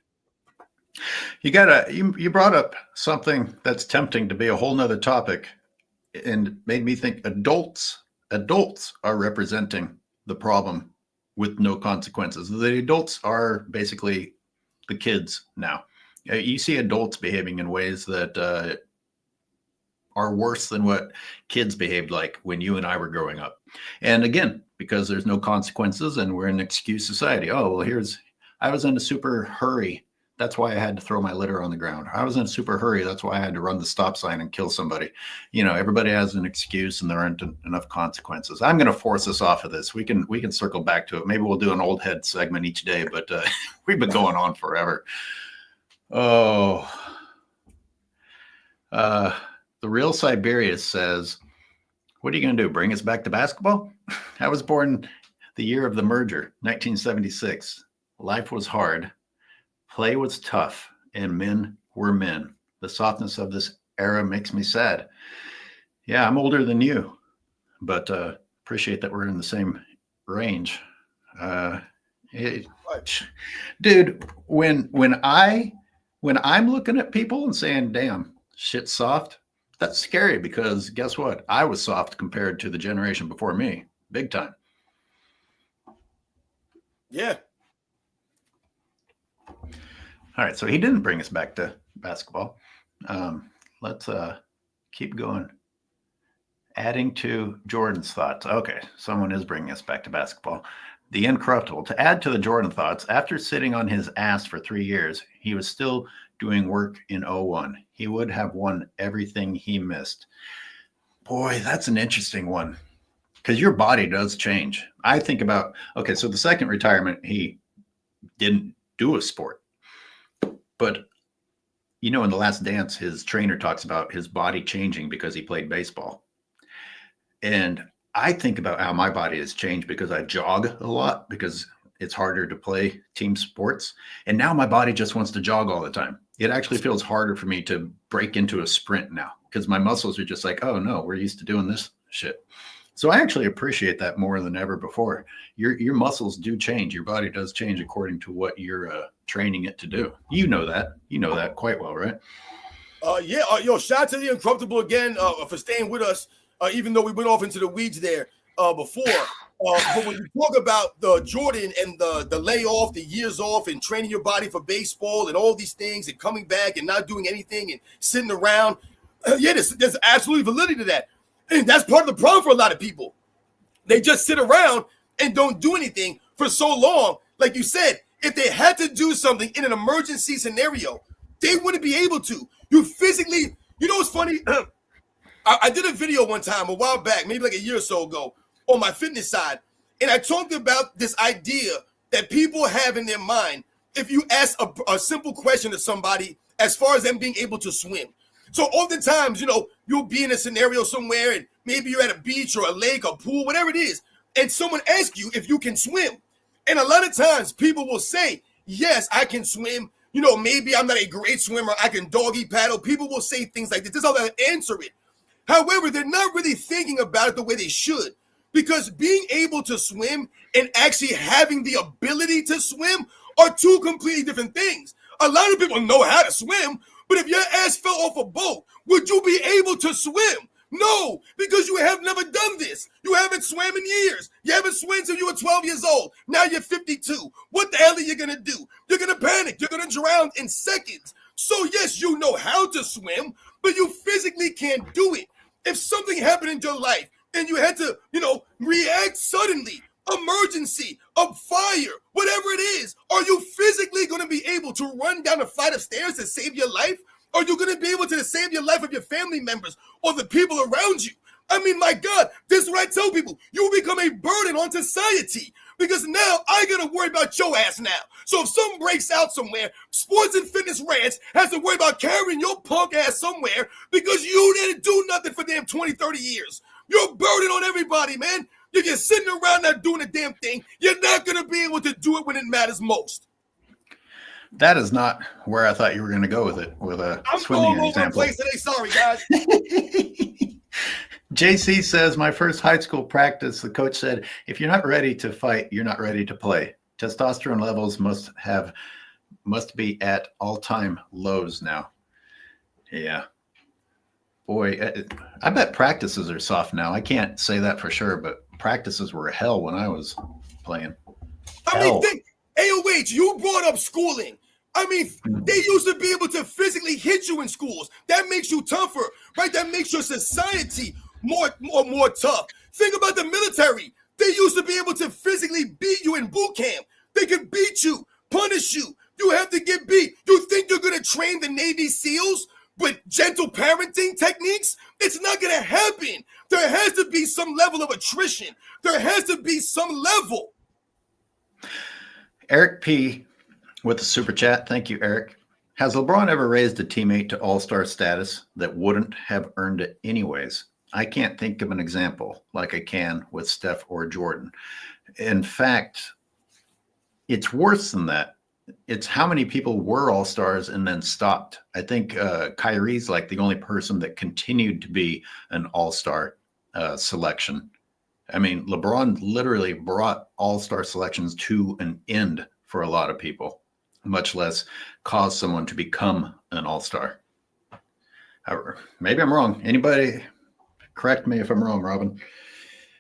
You brought up something that's tempting to be a whole nother topic and made me think adults are representing the problem with no consequences. The adults are basically the kids now. You see adults behaving in ways that are worse than what kids behaved like when you and I were growing up. And again, because there's no consequences and we're in an excuse society. Oh, well, I was in a super hurry That's why I had to throw my litter on the ground. I was in a super hurry. That's why I had to run the stop sign and kill somebody. Everybody has an excuse and there aren't enough consequences. I'm going to force us off of this. We can circle back to it. Maybe we'll do an old head segment each day, but we've been going on forever. Oh, the real Siberius says, what are you going to do? Bring us back to basketball? I was born the year of the merger, 1976. Life was hard. Play was tough, and men were men. The softness of this era makes me sad. Yeah, I'm older than you, but appreciate that we're in the same range. Dude, when I'm looking at people and saying, damn, shit's soft, that's scary because guess what? I was soft compared to the generation before me, big time. Yeah. All right, so he didn't bring us back to basketball. Let's keep going. Adding to Jordan's thoughts. Okay, someone is bringing us back to basketball. The Incorruptible. To add to the Jordan thoughts, after sitting on his ass for 3 years, he was still doing work in 01. He would have won everything he missed. Boy, that's an interesting one because your body does change. I think about, okay, so the second retirement, he didn't do a sport. But, in The Last Dance, his trainer talks about his body changing because he played baseball. And I think about how my body has changed because I jog a lot because it's harder to play team sports. And now my body just wants to jog all the time. It actually feels harder for me to break into a sprint now because my muscles are just like, oh, no, we're used to doing this shit. So I actually appreciate that more than ever before. Your muscles do change. Your body does change according to what you're training it to do. You know that quite well, right? Shout out to the Incorruptible again for staying with us, even though we went off into the weeds there before. But when you talk about the Jordan and the layoff, the years off, and training your body for baseball and all these things, and coming back and not doing anything and sitting around, there's absolutely validity to that. And that's part of the problem for a lot of people. They just sit around and don't do anything for so long. Like you said, if they had to do something in an emergency scenario, they wouldn't be able to. You physically, what's funny? I did a video one time a while back, maybe like a year or so ago, on my fitness side. And I talked about this idea that people have in their mind if you ask a simple question to somebody as far as them being able to swim. So oftentimes, you'll be in a scenario somewhere and maybe you're at a beach or a lake or pool, whatever it is, and someone asks you if you can swim. And a lot of times people will say, yes, I can swim. Maybe I'm not a great swimmer. I can doggy paddle. People will say things like this. This is how they answer it. However, they're not really thinking about it the way they should, because being able to swim and actually having the ability to swim are two completely different things. A lot of people know how to swim, but if your ass fell off a boat, would you be able to swim? No, because you have never done this. You haven't swam in years. You haven't swam since you were 12 years old. Now you're 52. What the hell are you going to do? You're going to panic. You're going to drown in seconds. So yes, you know how to swim, but you physically can't do it. If something happened in your life and you had to, react suddenly, emergency, a fire, whatever it is, are you physically going to be able to run down a flight of stairs to save your life? Are you going to be able to save your life of your family members or the people around you? I mean, my God, this is what I tell people. You become a burden on society because now I got to worry about your ass now. So if something breaks out somewhere, Sports and Fitness Rants has to worry about carrying your punk ass somewhere because you didn't do nothing for damn 20, 30 years. You're a burden on everybody, man. If you're sitting around not doing a damn thing, you're not going to be able to do it when it matters most. That is not where I thought you were going to go with it, with a swimming example. I'm going over the place today. Sorry, guys. JC says, my first high school practice, the coach said, if you're not ready to fight, you're not ready to play. Testosterone levels must be at all-time lows now. Yeah. Boy, I bet practices are soft now. I can't say that for sure, but practices were hell when I was playing. I mean, think, AOH, you brought up schooling. I mean, they used to be able to physically hit you in schools. That makes you tougher, right? That makes your society more tough. Think about the military. They used to be able to physically beat you in boot camp. They could beat you, punish you, You have to get beat. You think you're going to train the Navy SEALs with gentle parenting techniques? It's not going to happen. There has to be some level of attrition. There has to be some level. Eric P. with the super chat. Thank you, Eric. Has LeBron ever raised a teammate to all-star status that wouldn't have earned it anyways? I can't think of an example like I can with Steph or Jordan. In fact, it's worse than that. It's how many people were all-stars and then stopped. I think Kyrie's like the only person that continued to be an all-star selection. I mean, LeBron literally brought all-star selections to an end for a lot of people, much less cause someone to become an all-star. Maybe I'm wrong. Anybody correct me if I'm wrong, Robin?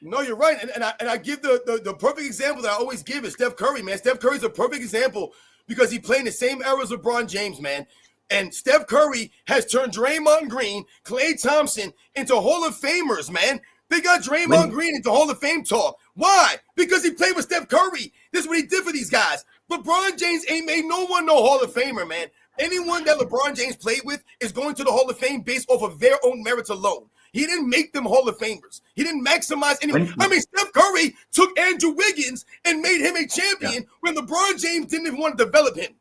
No, you're right. And I give the perfect example that I always give is Steph Curry, man. Steph Curry's a perfect example because he played in the same era as LeBron James, man. And Steph Curry has turned Draymond Green, Klay Thompson into Hall of Famers, man. They got Draymond Green into Hall of Fame talk. Why? Because he played with Steph Curry. This is what he did for these guys. LeBron James ain't made no one no Hall of Famer, man. Anyone that LeBron James played with is going to the Hall of Fame based off of their own merits alone. He didn't make them Hall of Famers. He didn't maximize anyone. I mean, Steph Curry took Andrew Wiggins and made him a champion when LeBron James didn't even want to develop him.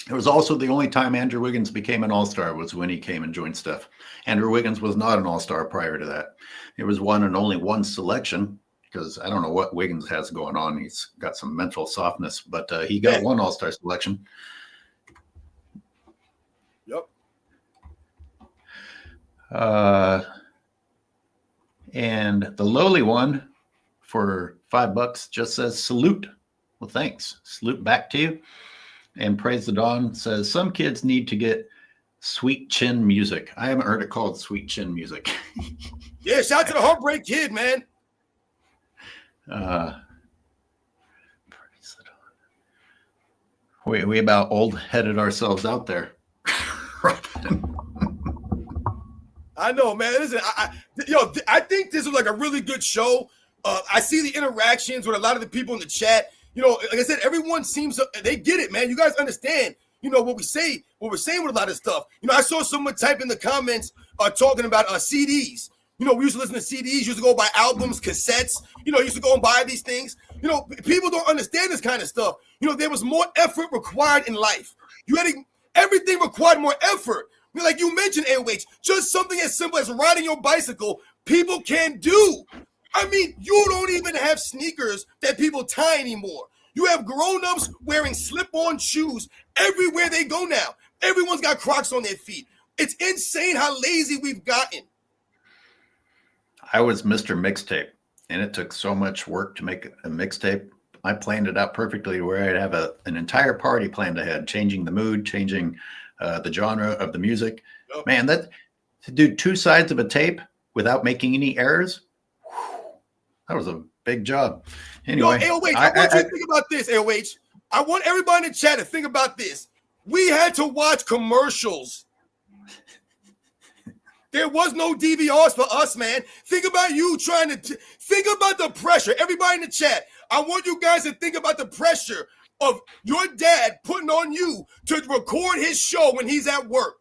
It was also the only time Andrew Wiggins became an all-star was when he came and joined Steph. Andrew Wiggins was not an all-star prior to that. It was one and only one selection because I don't know what Wiggins has going on. He's got some mental softness, but he got one all-star selection. Yep. And the lowly one for $5 just says salute. Well, thanks. Salute back to you. And Praise the Dawn says some kids need to get sweet chin music. I haven't heard it called sweet chin music. Yeah, shout out to the Heartbreak Kid, man. Praise the Dawn. We about old-headed ourselves out there. I know, man. Listen, I think this is like a really good show. I see the interactions with a lot of the people in the chat. You know, like I said, everyone seems to, they get it, man. You guys understand, you know, what we're saying with a lot of stuff. You know, I saw someone type in the comments talking about CDs. You know, we used to listen to CDs, used to go buy albums, cassettes, you know, used to go and buy these things. You know, people don't understand this kind of stuff. You know, there was more effort required in life. Everything required more effort. I mean, like you mentioned, AOH, just something as simple as riding your bicycle, people can do. I mean, you don't even have sneakers that people tie anymore. You have grown-ups wearing slip-on shoes everywhere they go now. Everyone's got Crocs on their feet. It's insane how lazy we've gotten. I was Mr. Mixtape, and it took so much work to make a mixtape. I planned it out perfectly where I'd have an entire party planned ahead, changing the mood, changing the genre of the music. Yep. Man, to do two sides of a tape without making any errors, that was a big job. Anyway, AOH, I want you to think about this, AOH. I want everybody in the chat to think about this. We had to watch commercials. There was no DVRs for us, man. Think about you trying to think about the pressure. Everybody in the chat, I want you guys to think about the pressure of your dad putting on you to record his show when he's at work.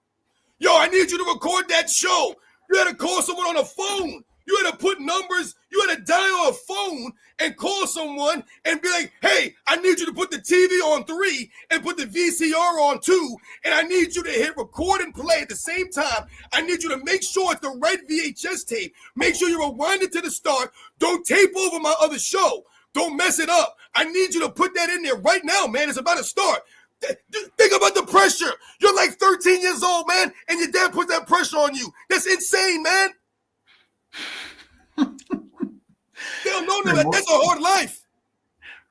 Yo, I need you to record that show. You had to call someone on a phone. You had to put numbers. You had to dial a phone and call someone and be like, hey, I need you to put the TV on 3 and put the VCR on 2. And I need you to hit record and play at the same time. I need you to make sure it's the right VHS tape. Make sure you rewind it to the start. Don't tape over my other show. Don't mess it up. I need you to put that in there right now, man. It's about to start. Think about the pressure. You're like 13 years old, man, and your dad put that pressure on you. That's insane, man. They don't know that. That's a hard life.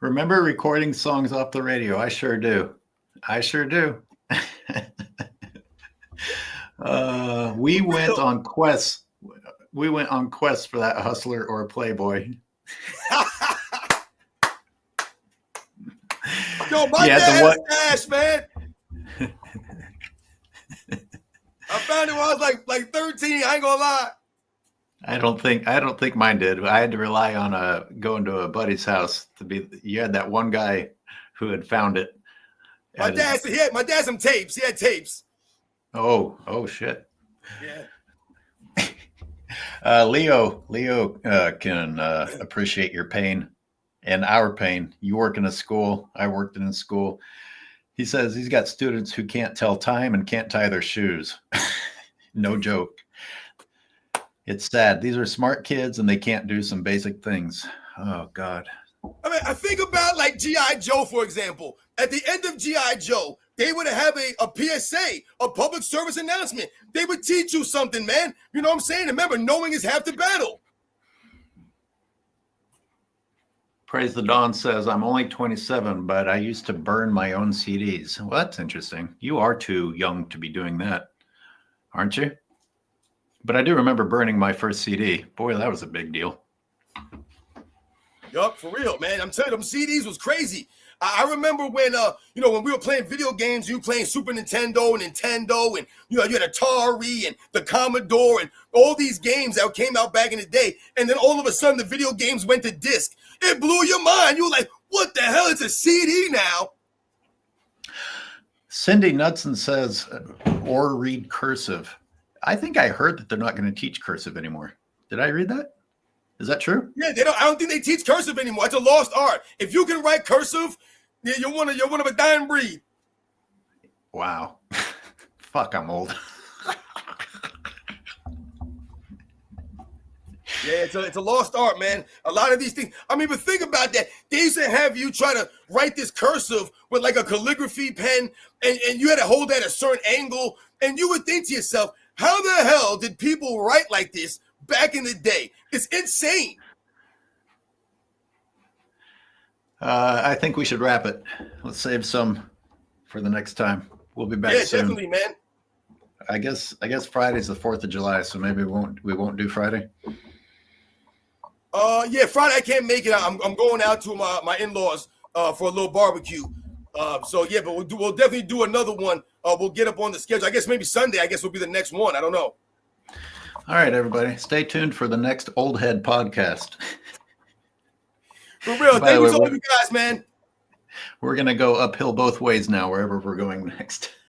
Remember recording songs off the radio? I sure do. I sure do. We went on quests. We went on quests for that Hustler or Playboy. Yo, my dad has Nash, man. I found it when I was like 13. I ain't gonna lie. I don't think mine did. I had to rely on going to a buddy's house to be. You had that one guy who had found it, My dad some tapes. He had tapes. Oh shit. Yeah. Leo can appreciate your pain and our pain. You work in a school. I worked in a school. He says he's got students who can't tell time and can't tie their shoes. No joke. It's sad. These are smart kids and they can't do some basic things. Oh, God. I mean, I think about like G.I. Joe, for example. At the end of G.I. Joe, they would have a PSA, a public service announcement. They would teach you something, man. You know what I'm saying? Remember, knowing is half the battle. Praise the Dawn says, I'm only 27, but I used to burn my own CDs. Well, that's interesting. You are too young to be doing that, aren't you? But I do remember burning my first CD. Boy, that was a big deal. Yup, for real, man. I'm telling you, them CDs was crazy. I remember when, when we were playing video games, you playing Super Nintendo, and you had Atari and the Commodore and all these games that came out back in the day. And then all of a sudden, the video games went to disc. It blew your mind. You were like, what the hell? It's a CD now. Cindy Knudsen says, or read cursive. I think I heard that they're not going to teach cursive anymore. Did I read that? Is that true? Yeah, I don't think they teach cursive anymore. It's a lost art. If you can write cursive, you're one of a dying breed. Wow. Fuck, I'm old. Yeah, it's a lost art, man. A lot of these things. I mean, but think about that. They used to have you try to write this cursive with like a calligraphy pen, and you had to hold that at a certain angle. And you would think to yourself, how the hell did people write like this back in the day? It's insane. I think we should wrap it. Let's save some for the next time. We'll be back soon. Definitely, man. I guess Friday's the 4th of July, so maybe we won't do Friday. Yeah, Friday I can't make it. I'm going out to my in-laws for a little barbecue. So yeah, but we'll definitely do another one. We'll get up on the schedule. I guess maybe Sunday. I guess will be the next one. I don't know. All right, everybody, stay tuned for the next Old Head podcast. For real, thank you to all you guys, man. We're gonna go uphill both ways now, wherever we're going next.